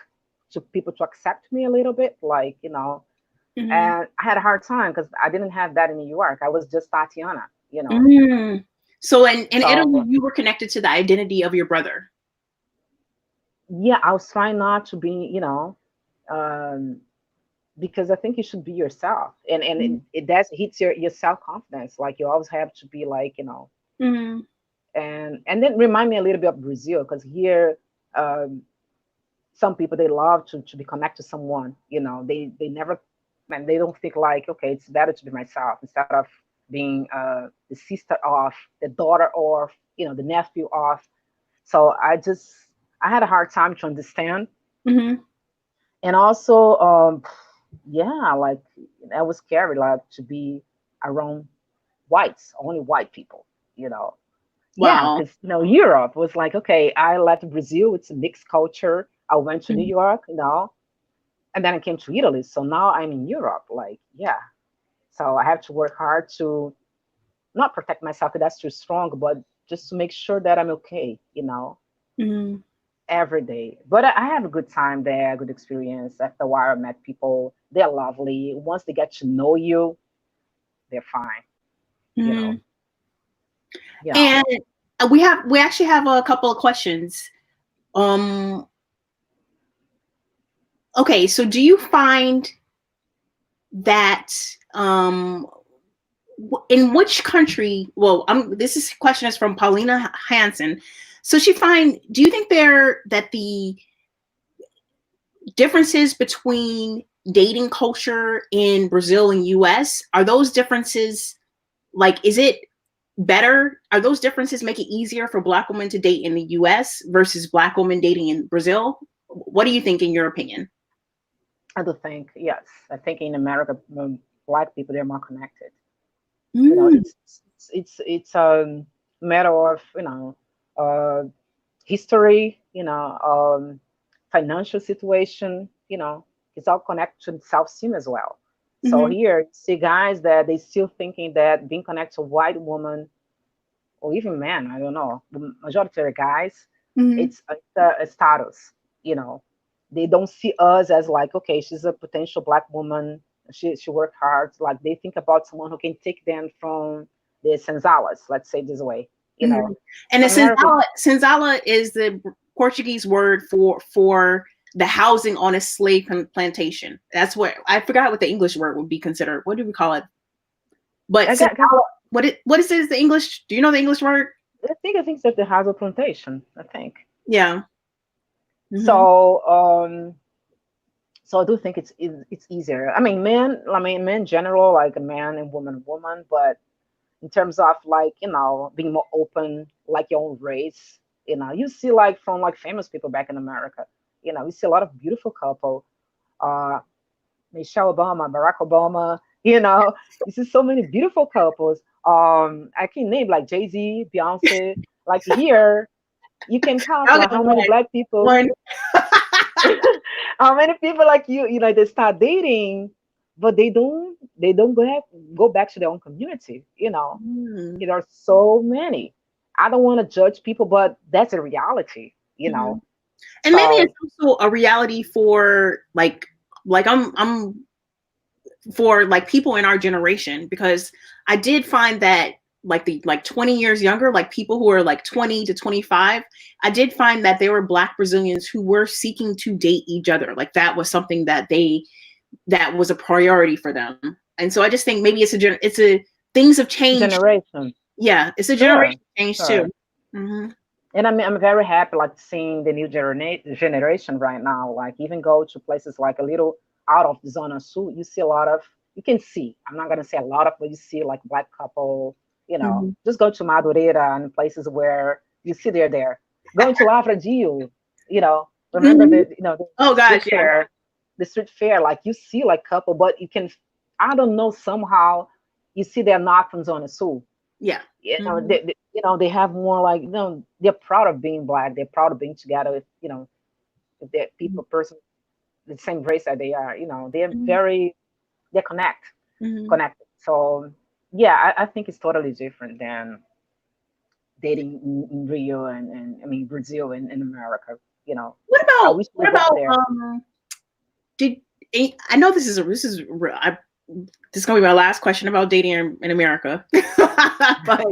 to people to accept me a little bit, like, Hmm. and I had a hard time because I didn't have that in New York. I was just Tatiana. Mm. So in So Italy, you were connected to the identity of your brother. yeah, I was trying not to be, um, because I think you should be yourself, and it does hits your self confidence. Like you always have to be like. Mm-hmm. And then remind me a little bit of Brazil because here, um, some people they love to be connected to someone. They never, and they don't think like, okay, it's better to be myself instead of being the sister of, the daughter of, the nephew of. So I had a hard time to understand, Mm-hmm. and also, yeah, like that was scary, like to be around whites, only white people. Yeah, Wow. because Europe was like, okay, I left Brazil, it's a mixed culture. I went to New Mhm. York, and then I came to Italy. So now I'm in Europe. Like, yeah. So I have to work hard to not protect myself, 'cause that's too strong, but just to make sure that I'm okay, Mhm. every day. But I have a good time there, good experience. After a while, I met people. They're lovely. Once they get to know you, they're fine, you know. Mhm. You know. And we actually have a couple of questions. Um, okay, so do you find that in which country? Well, this is question is from Paulina Hansen. So she find do you think that the differences between dating culture in Brazil and US are those differences like is it better? Are those differences make it easier for Black women to date in the US versus Black women dating in Brazil? What do you think in your opinion? I do think, yes, I think in America, Black people, they're more connected. You know, Mm. it's a matter of uh, history, financial situation. It's all connected to self-esteem as well. So Hmm. here, you see guys that they still thinking that being connected to a white woman or even men, I don't know, the majority of the guys, Hmm. it's a status. You know, they don't see us as like, okay, she's a potential Black woman. She worked hard. Like they think about someone who can take them from the senzalas, let's say this way. You Hmm. know, And the so America, senzala is the Portuguese word for the housing on a slave plantation. That's what I forgot what the English word would be considered. What do we call it? But I got, what is the English? Do you know the English word? I think that the house plantation. I think Yeah. Hmm. so. So I do think it's easier. Men in general, like a man and woman, but in terms of like being more open, like your own race. You see like from like famous people back in America. You see a lot of beautiful couple. Uh, Michelle Obama, Barack Obama. You see so many beautiful couples. I can name like Jay-Z, Beyonce. Like here, you can count Y'all like got how many black people, one. how many people like they start dating, but they don't go back to their own community. Mm, There are so many. I don't want to judge people, but that's a reality. mhm. And maybe it's So also a reality for like I'm for like people in our generation, because I did find that like the like 20 years younger, like people who are like 20 to 25, I did find that there were Black Brazilians who were seeking to date each other. Like that was something that was a priority for them. And so I just think maybe it's a things have changed. generation, Yeah, it's a generation sure, change too. sure. Hmm. And I'm very happy like seeing the new generation right now. Like even go to places like a little out of the Zona Sul, you see a lot of, you can see. I'm not gonna say a lot of, but you see like black couple. Hmm. Just go to Madureira and places where you see they're there. Going to Lavradio, remember Hmm. the Oh street gosh, yeah. fair, like you see like couple, but you can, I don't know, somehow you see they're not from Zona Sul. Yeah. Hmm. They have more like, they're proud of being black, they're proud of being together with, with the people, person, the same race that they are. They're Hmm. very, they Hmm. connected. So yeah, I think it's totally different than dating in Rio and I mean Brazil and America. you know What I about wish we went there. did I know this is gonna be my last question about dating in America, but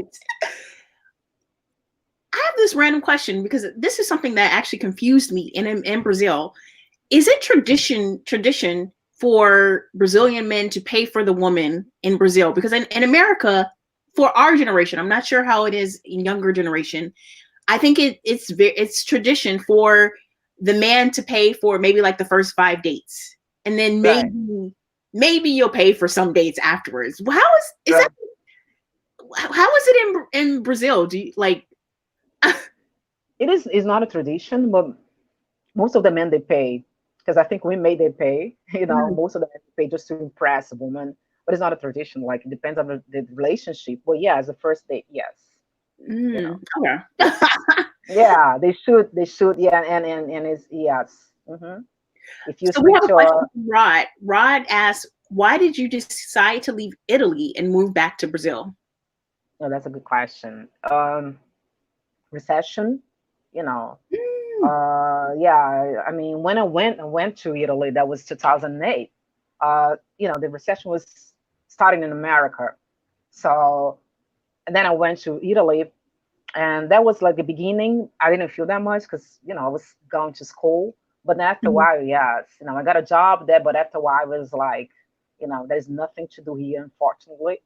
I have this random question because this is something that actually confused me in Brazil. Is it tradition for Brazilian men to pay for the woman in Brazil? Because in America, for our generation, I'm not sure how it is in younger generation. I think it's tradition for the man to pay for maybe like the first 5 dates, and then Right. maybe you'll pay for some dates afterwards. Is that Right. how is it in Brazil? Do you like? Is not a tradition, but most of the men they pay, because I think we made they pay. Mm, Most of them pay just to impress a woman, but it's not a tradition. Like it depends on the relationship. But yeah, as a first date, yes. You know, okay. yes, yeah, they should. They should. Yeah, and it's yes. If you So we have speak a to question from Rod. Rod asks, "Why did you decide to leave Italy and move back to Brazil?" no, that's a good question. Recession, you know. Mm, Yeah, I mean, when I went to Italy, that was 2008. The recession was starting in America. So, and then I went to Italy, and that was like the beginning. I didn't feel that much because I was going to school. But then after a mhm, while, yes, I got a job there. But after a while, it was like, there's nothing to do here, unfortunately,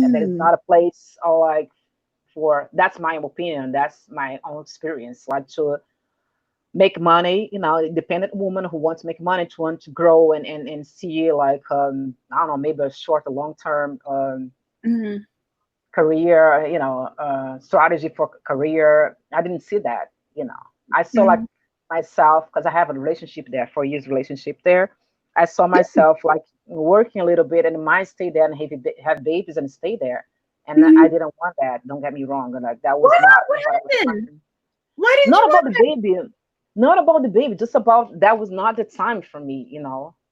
and that is mm, not a place or like for. That's my opinion. That's my own experience. Like to make money, independent woman who wants to make money, to want to grow and see like I don't know, maybe a short or long term mhm, career, strategy for career. I didn't see that. I saw like mhm. myself, because I have a relationship there, 4 years relationship there. I saw myself like working a little bit and might stay there and have babies and stay there. And I Mhm. didn't want that. Don't get me wrong. And like that Why was not? not What what I was happened? trying. Why didn't you Not want about the that? baby, not about the baby, just about that was not the time for me,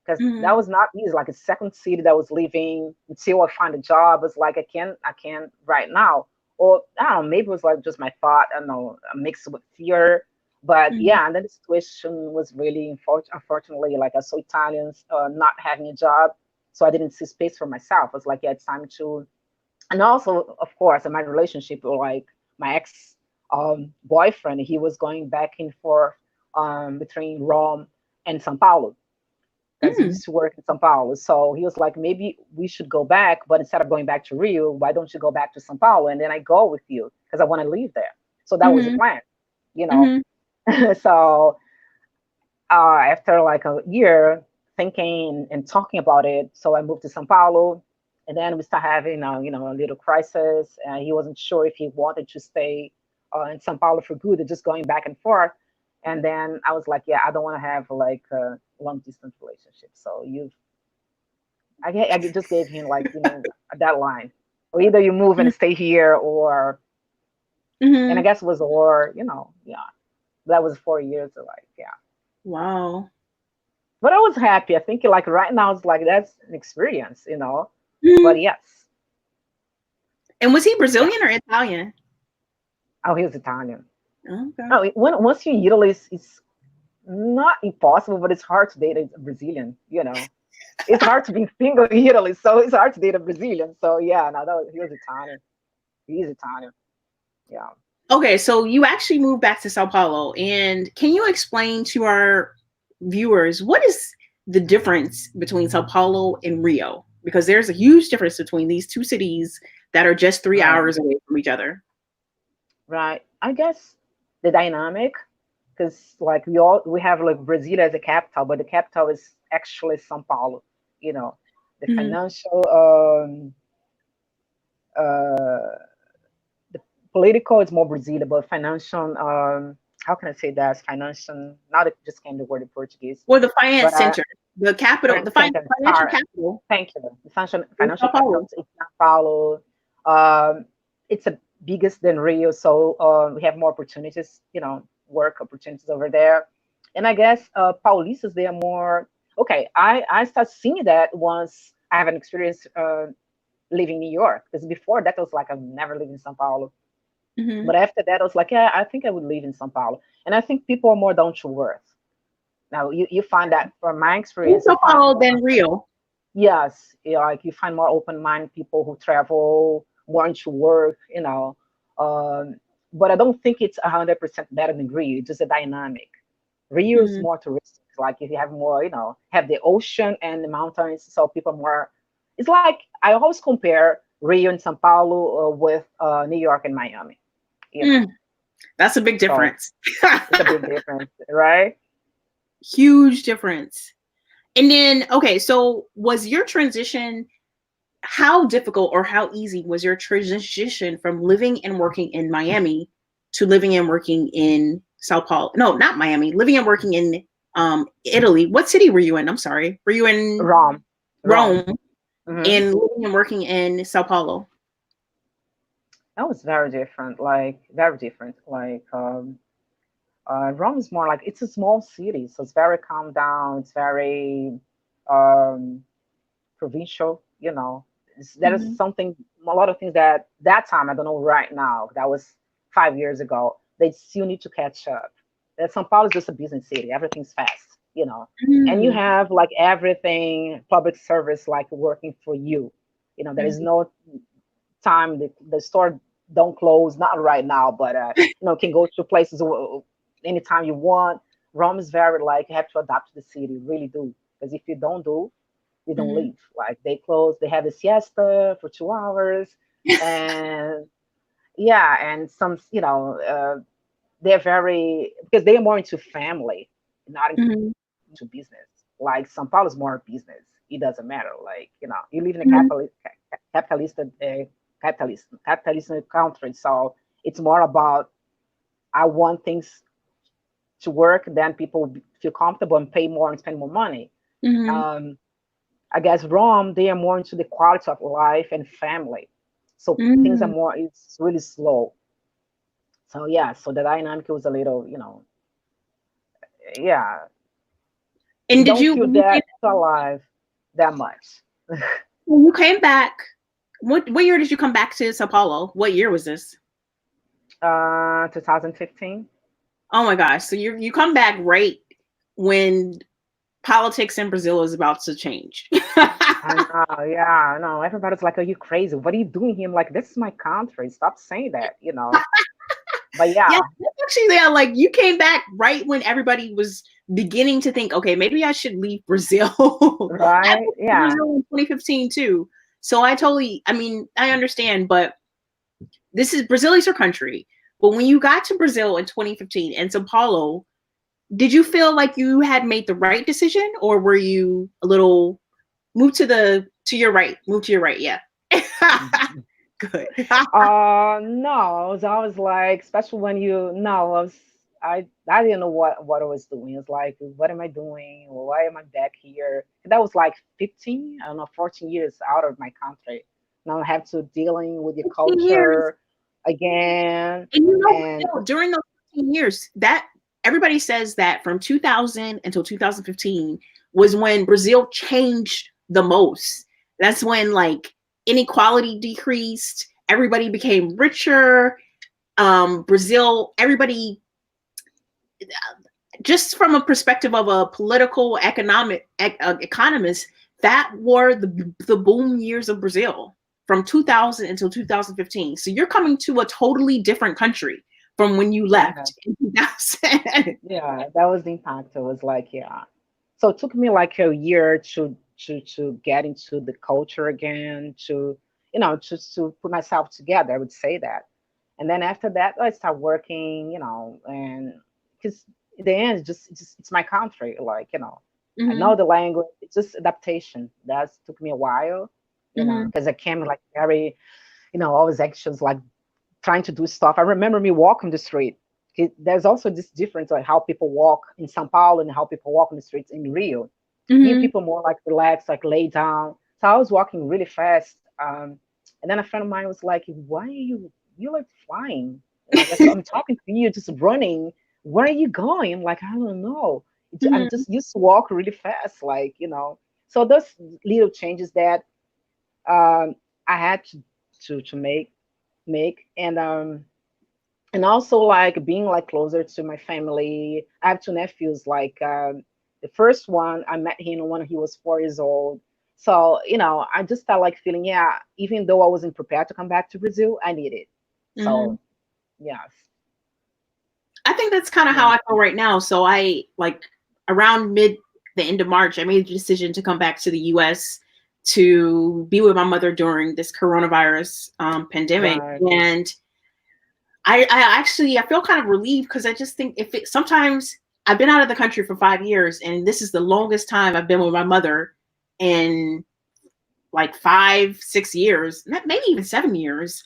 because that Mhm, was not easy. Like a second city that was living until I find a job. It's like I can't right now. Or I don't know, maybe it was like just my thought, I don't know, mixed with fear. But mhm, yeah, and then the situation was really unfortunately, like I saw Italians not having a job. So I didn't see space for myself. I was like, yeah, it's time to. And also, of course, in my relationship, like my ex boyfriend, he was going back and forth between Rome and Sao Paulo, because he mm, used to work in Sao Paulo. So he was like, maybe we should go back, but instead of going back to Rio, why don't you go back to Sao Paulo and then I go with you, because I want to live there. So that was the mhm, plan, you know. mhm, So after like a year thinking and talking about it, so I moved to Sao Paulo, and then we started having a little crisis. He wasn't sure if he wanted to stay in Sao Paulo for good, just going back and forth. And then I was like, yeah, I don't want to have like a long distance relationship. So I just gave him like, a deadline. Or either you move and stay here, or, and I Mm-hmm. guess it was, or, yeah, that was 4 years. So like, yeah. Wow. But I was happy. I think like right now it's like that's an experience. But Mhm. yes, And was he yeah. Brazilian or Italian? Oh, he was Italian. Okay. No, once you're in Italy, it's not impossible, but it's hard to date a Brazilian. It's hard to be single in Italy, so it's hard to date a Brazilian. So yeah, no, he was Italian. He's Italian. Yeah. Okay, so you actually moved back to Sao Paulo, and can you explain to our viewers what is the difference between Sao Paulo and Rio? Because there's a huge difference between these two cities that are just three Right. hours away from each other. Right. I guess the dynamic, because like we have like Brazil as a capital, but the capital is actually São Paulo. You know, the Mm-hmm. financial, uh, the political is more Brazil, but financial, how can I say that? Financial. Now that just came the word in Portuguese, Or the but finance center, the capital, the financial sorry, capital thank you. The is financial Sao capital Paulo. is São Paulo. It's a biggest than Rio, so we have more opportunities, work opportunities over there. And I guess Paulistas, they are more okay. I start seeing that once I have an experience living in New York, because before that I was like I've never lived in São Paulo. Mm-hmm. But after that I was like, yeah, I think I would live in São Paulo. And I think people are more down to earth. Now you find that from my In experience, you Sao find Paulo than Rio. yes, like you find more open-minded people who travel more into work. Um, but I don't think it's 100% better than Rio. It's just a dynamic. Rio is Mm-hmm. more touristic. Like if you have more, have the ocean and the mountains, so people more. It's like I always compare Rio and São Paulo with New York and Miami. You know, Mm, that's a big so difference. it's a big difference, right? Huge difference. And then, okay, so was your transition, how difficult or how easy was your transition from living and working in Miami to living and working in Sao Paulo? No, not Miami, living and working in Italy. What city were you in? I'm sorry. Were you in Rome, Rome. Rome Hmm. and living and working in Sao Paulo? That was very different. Like very different. Like Rome is more like it's a small city, so it's very calm down. It's very um, provincial. That is Mm-hmm. something. A lot of things that time I don't know right now. That was 5 years ago. They still need to catch up. That São Paulo is just a business city. Everything's fast. And you Mm-hmm. have like everything public service like working for you. There is no time the store don't close, not right now, but can go to places anytime you want. Rome is very like you have to adapt to the city, really do, because if you don't do, you don't Mm-hmm. leave. Like they close, they have a siesta for 2 hours, and yeah, and some they're very, because they're more into family, not Mm-hmm. into business. Like São Paulo is more business. It doesn't matter. Like you live in a Mm-hmm. capitalist capitalist country, so it's more about I want things to work, then people feel comfortable and pay more and spend more money. Mm-hmm. Um, I guess Rome, they are more into the quality of life and family, so things are Mm-hmm. more. It's really slow. So yeah, so the dynamic was a little, yeah, And did don't you feel that alive that much. when you came back? What year did you come back to Sao Paulo? What year was this? 2015. Oh my gosh! So you come back right when politics in Brazil is about to change. I know, yeah, I know. Everybody's like, "Are you crazy? What are you doing here?" I'm like, "This is my country. Stop saying that." But Yeah, yeah, actually, yeah, like you came back right when everybody was beginning to think, okay, maybe I should leave Brazil. I right, moved to yeah. Brazil in 2015 too, so I mean, I understand, but this is Brazil is your country. But when you got to Brazil in 2015 and Sao Paulo, did you feel like you had made the right decision, or were you a little move to your right, yeah? Because Good. No, I was always like, especially when you no, I didn't know what I was doing. It's like, what am I doing? Why am I back here? That was like 15, I don't know, 14 years out of my country. Now I have to dealing with the 15 years. culture again, And you know, and Brazil, during those 15 years, that everybody says that from 2000 until 2015 was when Brazil changed the most. That's when like inequality decreased, everybody became richer. Brazil, everybody, just from a perspective of a political economist, that were the boom years of Brazil from 2000 until 2015. So you're coming to a totally different country from when you yeah, left in 2000. yeah, that was the impact. It was like, yeah. So it took me like a year to get into the culture again, to to put myself together. I would say that, and then after that, I start working, and because in the end, it's my country. Like, I Hmm. know the language. It's just adaptation. That took me a while, Hmm. because I came like very, always anxious, like trying to do stuff. I remember me walking the street. There's also this difference like how people walk in Sao Paulo and how people walk on the streets in Rio. Here, Hmm. people more like relaxed, like lay down. So I was walking really fast, and then a friend of mine was like, "Why are you're like flying? Like I'm talking to you, just running. Where are you going?" I'm like, "I don't know. I'm Hmm. just used to walk really fast, like So those little changes that I had to make and also like being like closer to my family. I have two nephews. Like the first one, I met him when he was 4 years old. So I just felt like feeling, yeah, even though I wasn't prepared to come back to Brazil, I need it. Hmm. So yes, I think that's kind of how yeah, I feel right now. So I like around the end of March, I made the decision to come back to the US to be with my mother during this coronavirus pandemic. right. And I actually I feel kind of relieved because I just think if it sometimes I've been out of the country for 5 years and this is the longest time I've been with my mother in like 5, 6 years, maybe even 7 years.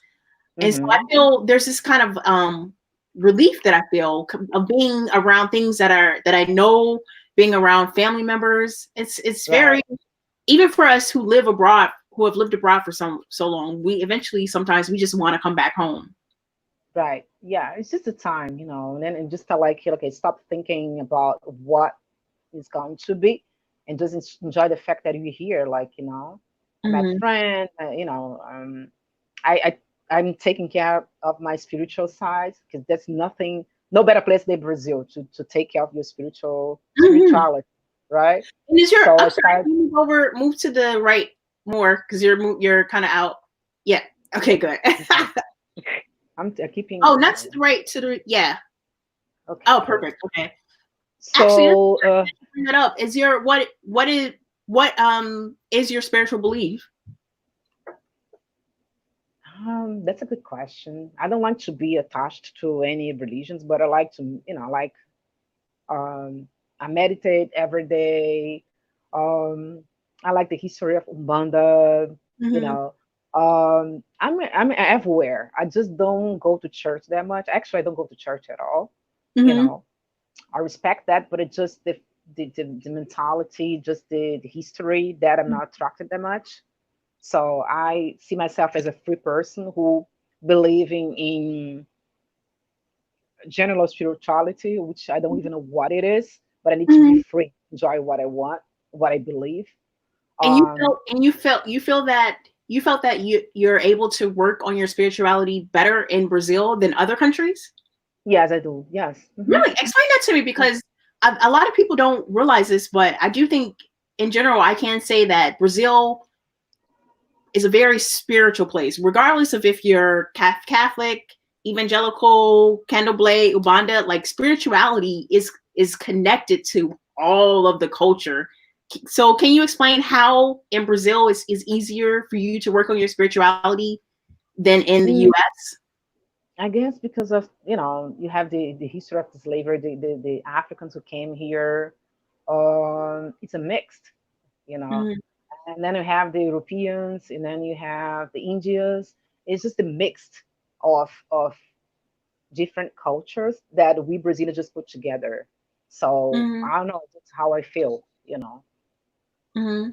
And so I Mm-hmm. feel there's this kind of relief that I feel of being around things that I know, being around family members. It's very, Right. even for us who live abroad, who have lived abroad for so long, we eventually sometimes we just want to come back home. Right. Yeah. It's just a time, and then it just felt like, okay, stop thinking about what is going to be and just enjoy the fact that you're here. Like, I met Hmm. friends, I I'm taking care of my spiritual side because there's nothing, no better place than Brazil to take care of your Hmm. spirituality, right? And is your, So I'm I sorry, started. can you move to the right more because you're kind of out. Yeah. Okay. Good. Okay, keeping Oh, not okay. to the right, to the, yeah. Okay, Oh, good. perfect. Okay. Actually, So bring that up. Is your what is your spiritual belief? that's a good question. I don't like to be attached to any religions, but I like to, like I meditate every day. Um, I like the history of Umbanda. You Hmm. know, I'm everywhere. I just don't go to church that much. Actually, I don't go to church at all. You Hmm. know, I respect that, but it's just the mentality, just the history that I'm not attracted that much. So I see myself as a free person who believing in general spirituality, which I don't even know what it is, but I need to be Hmm. free, enjoy what I want, what I believe. And you Um, felt and you felt that you're able to work on your spirituality better in Brazil than other countries. yes, I do. Yes. Really, explain that to me because a lot of people don't realize this, but I do think in general I can say that Brazil is a very spiritual place, regardless of if you're Catholic, evangelical, Candomblé, Ubanda. Like spirituality is connected to all of the culture. So, can you explain how in Brazil is easier for you to work on your spirituality than in the Mm, U.S.? I guess because of you have the history of the slavery, the Africans who came here. It's a mixed, you know, Mm-hmm. and then you have the Europeans, and then you have the Indians, It's just a mix of different cultures that we Brazilians just put together. So Mm-hmm. I don't know, that's how I feel, you know. Mm-hmm.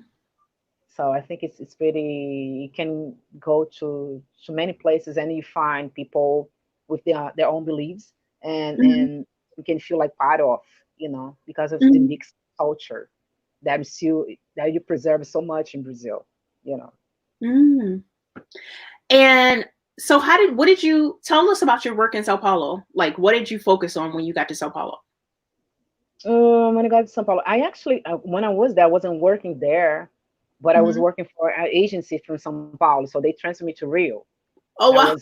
So I think it's pretty. You can go to many places and you find people with their own beliefs, Mm-hmm. and you can feel like part of, you know, because of the Mm-hmm. mixed culture that you preserve so much in Brazil, you know. Mm. And so what did you tell us about your work in Sao Paulo? Like what did you focus on when you got to Sao Paulo? When I got to Sao Paulo, I actually when I was there, I wasn't working there, but I was Mm-hmm. working for an agency from Sao Paulo, so they transferred me to Rio. I Oh was wow.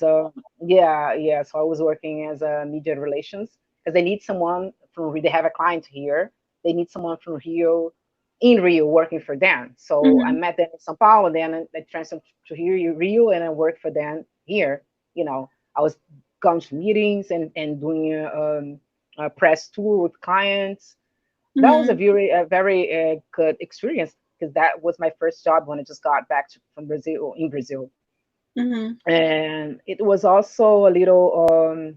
yeah. So I was working as a media relations because they need someone from Rio. They have a client here. They need someone from Rio in Rio working for them. So I Mm-hmm. met them in Sao Paulo, then they transferred to Rio, and I worked for them here. You know, I was going to meetings and doing a press tour with clients. That was Mm-hmm. a very good experience because that was my first job when I just got back from Brazil in Brazil, Mm-hmm. and it was also a little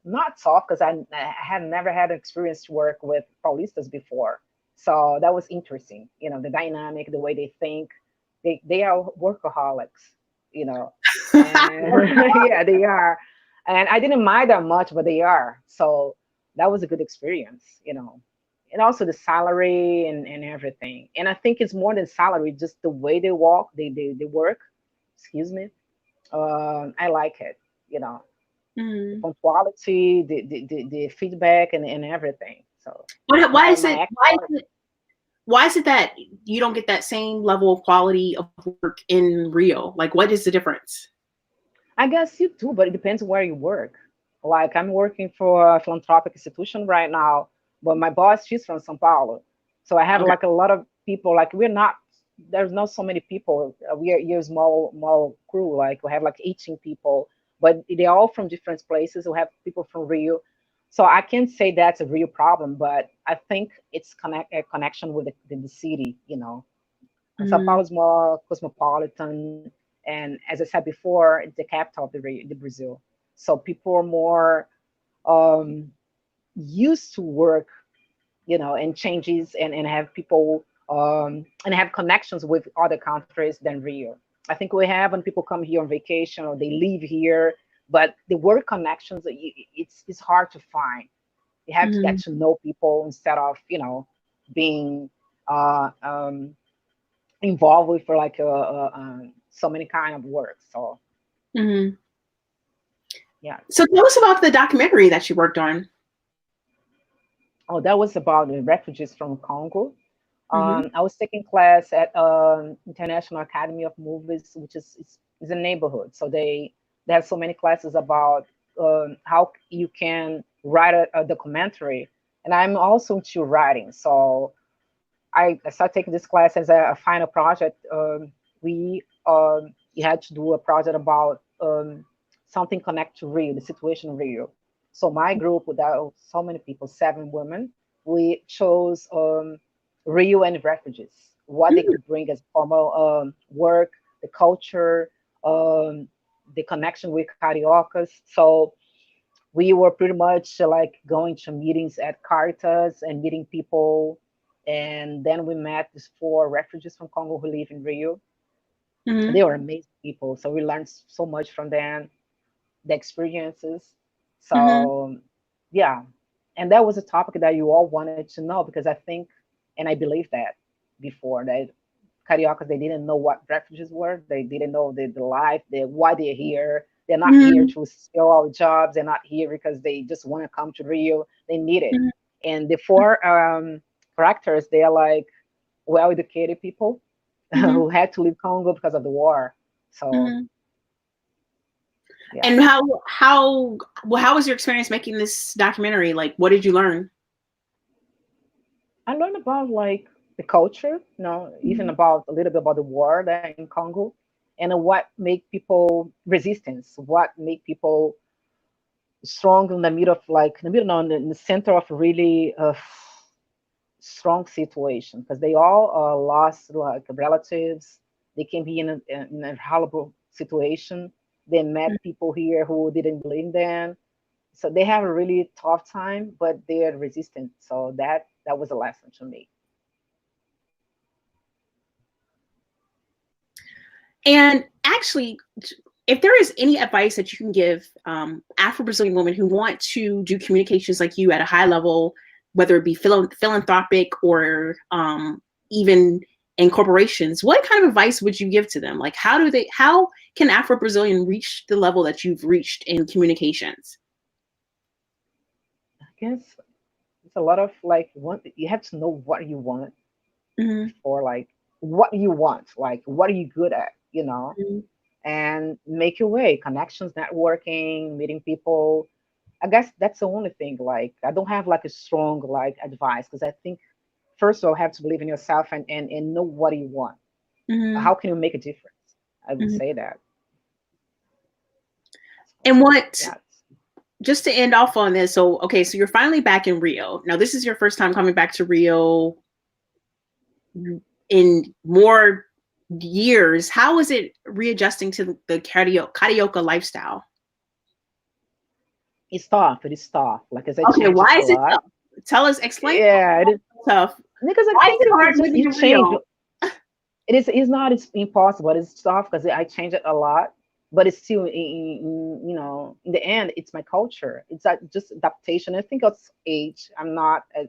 not tough because I had never had experience to work with Paulistas before, so that was interesting. You know, the dynamic, the way they think. They are workaholics, you know, and yeah, they are. And I didn't mind that much, but they are. So that was a good experience, you know. And also the salary and everything. And I think it's more than salary, just the way they walk, they work. Excuse me. I like it, you know, the Mm-hmm. punctuality, the feedback, and everything. So Why my is my it ex why is it that you don't get that same level of quality of work in Rio? Like what is the difference? I guess you too, but it depends where you work. Like I'm working for a philanthropic institution right now, but my boss, she's from Sao Paulo. So I have Okay. like a lot of people, like we're not, there's not so many people. We're a small crew, like we have like 18 people, but they're all from different places. We have people from Rio. So I can't say that's a real problem, but I think it's a connection with the city, you know. Sao Mm-hmm. Paulo is more cosmopolitan, and as I said before, it's the capital of the Brazil. So people are more um, used to work, you know, and changes and have people and have connections with other countries than Rio. I think we have when people come here on vacation or they live here, but the work connections, it's hard to find. You have to get Mm-hmm. to know people instead of, you know, being uh, involved with for like so many kind of work. So Mm-hmm. yeah. So tell us about the documentary that you worked on. Oh, that was about the refugees from Congo. Mm-hmm. I was taking class at International Academy of Movies, which is a neighborhood. So they have so many classes about how you can write a documentary. And I'm also into writing. So I started taking this class as a final project. We you had to do a project about something connected to Rio, the situation in Rio. So my group, without so many people, 7 women, we chose Rio and refugees, what they Mm-hmm. could bring as formal work, the culture, um, the connection with cariocas. So we were pretty much like going to meetings at Caritas and meeting people. And then we met these 4 refugees from Congo who live in Rio. Mm-hmm. They were amazing people. So we learned so much from them, the experiences. Mm-hmm. So, yeah. And that was a topic that you all wanted to know because I think, and I believe that before, that Cariocas, they didn't know what refugees were. They didn't know the life, why they're here. They're not here Mm-hmm. to steal our jobs. They're not here because they just want to come to Rio. They need it. And the 4 characters, they are like well-educated people Mm-hmm. who had to leave Congo because of the war. So, Mm-hmm. yeah. And how was your experience making this documentary? Like what did you learn? I learned about like the culture, you know, even Mm-hmm. about a little bit about the war there in Congo, and what make people resistance, what make people strong in the middle of like in the middle, no, in the center of really strong situation because they all lost like relatives. They can be in a horrible situation. They met people here who didn't believe in them, so they have a really tough time, but they are resistant. So that was a lesson to me. And actually, if there is any advice that you can give Afro-Brazilian women who want to do communications like you at a high level, whether it be philanthropic or even in corporations, what kind of advice would you give to them? Like, how can Afro-Brazilian reach the level that you've reached in communications? I guess it's a lot of like you have to know what you want Mm-hmm. for, like what you want, like what are you good at, and make your way, connections, networking, meeting people. I guess that's the only thing. Like I don't have like a strong like advice, because I think first of all, have to believe in yourself and know what you want. Mm-hmm. How can you make a difference? I would Mm-hmm. say that. And what, Yeah. just to end off on this, so okay, so you're finally back in Rio. Now this is your first time coming back to Rio in more years. How is it readjusting to the carioca lifestyle? It's tough. It is tough. Like as I Okay, change it why a is it lot. tough? Tell us, explain Yeah, it is tough. because I Why is think it hard it's just living you in change. Rio? It's not it's impossible. It's tough because I change it a lot, but it's still in the end it's my culture. It's just adaptation. I think it's age. I'm not as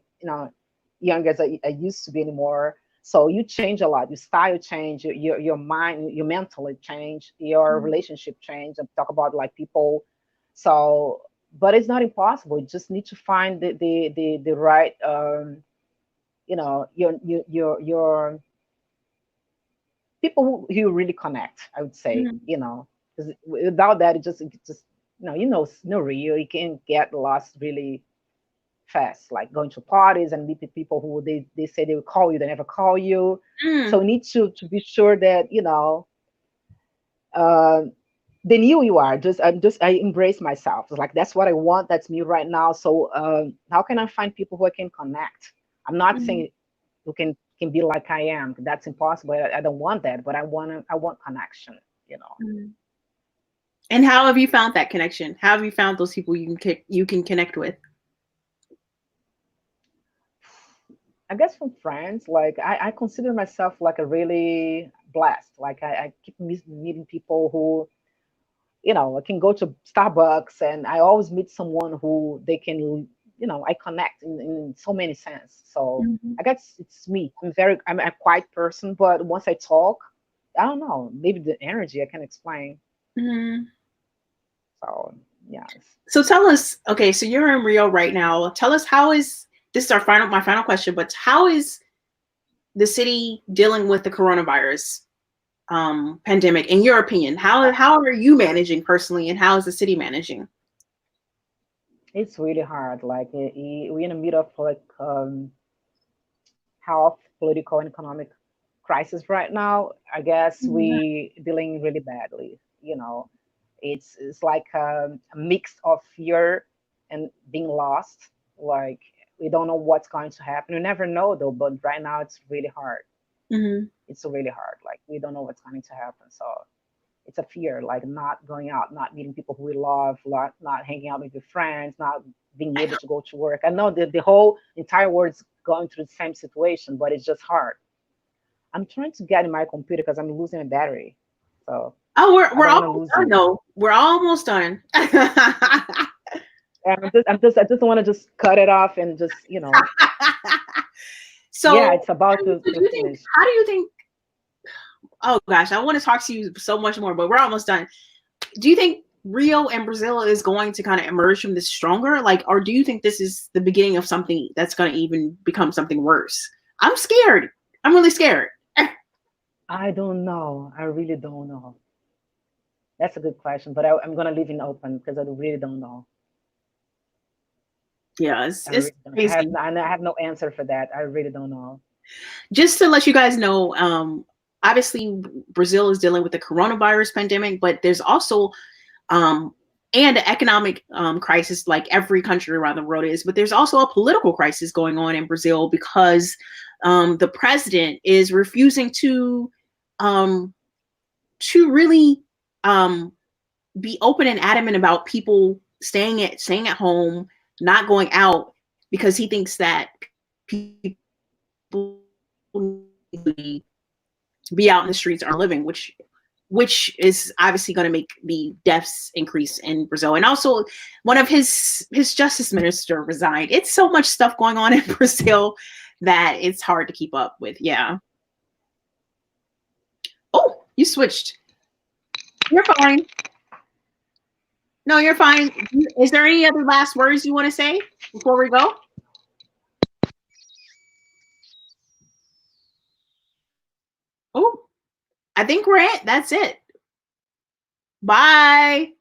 young as I used to be anymore. So you change a lot. Your style change. Your mind, your mentally change. Your relationship change. I'm talk about like people. So, but it's not impossible. You just need to find the right your people who you really connect, I would say, Mhm. because without that, it just no real. You can get lost really fast, like going to parties and meet the people who they say they will call you, they never call you. So Mm, you need to be sure that uh, they knew you are. I embrace myself. It's like that's what I want. That's me right now. So how can I find people who I can connect? I'm not mm, saying who can be like I am. That's impossible. I don't want that, but I want connection. You know, mm. And how have you found that connection? How have you found those people you can connect with? I guess from friends, like I consider myself like a really blessed. Like I keep meeting people who I can go to Starbucks and I always meet someone who they can I connect in so many sense. So Mhm, I guess it's me. I'm a quiet person, but once I talk, I don't know, maybe the energy I can explain. mhm. So yes. So tell us, okay, so you're in Rio right now. Tell us, how is this is our my final question, but how is the city dealing with the coronavirus pandemic in your opinion? How are you managing personally, and how is the city managing? It's really hard. Like we're in the middle of like health, political, and economic crisis right now. I guess Mhm, we dealing really badly. It's like a mix of fear and being lost. Like we don't know what's going to happen. You never know though, but right now it's really hard. mhm, It's really hard. Like we don't know what's going to happen. So it's a fear, like not going out, not meeting people who we love, not hanging out with your friends, not being able to go to work. I know that the whole entire world's going through the same situation, but it's just hard. I'm trying to get in my computer because I'm losing a battery. So oh, I we're don't want to almost lose done you. though. We're almost done. And I just want to just cut it off and just, yeah, So, it's about so do to you think? finish. How do you think? Oh gosh, I want to talk to you so much more, but we're almost done. Do you think Rio and Brazil is going to kind of emerge from this stronger? Like, or do you think this is the beginning of something that's going to even become something worse? I'm scared. I'm really scared. I don't know. I really don't know. That's a good question, but I'm gonna leave it open because I really don't know. Yeah, I it's really don't. crazy. I have no answer for that. I really don't know. Just to let you guys know, obviously Brazil is dealing with the coronavirus pandemic, but there's also um, and an economic crisis like every country around the world is, but there's also a political crisis going on in Brazil because the president is refusing um, to really be open and adamant about people staying at home, not going out, because he thinks that people be out in the streets are living, which is obviously going to make the deaths increase in Brazil. And also, one of his justice minister resigned. It's so much stuff going on in Brazil that it's hard to keep up with. Yeah. Oh, you switched. You're fine. No, you're fine. Is there any other last words you want to say before we go? Oh, I think we're it. That's it. Bye.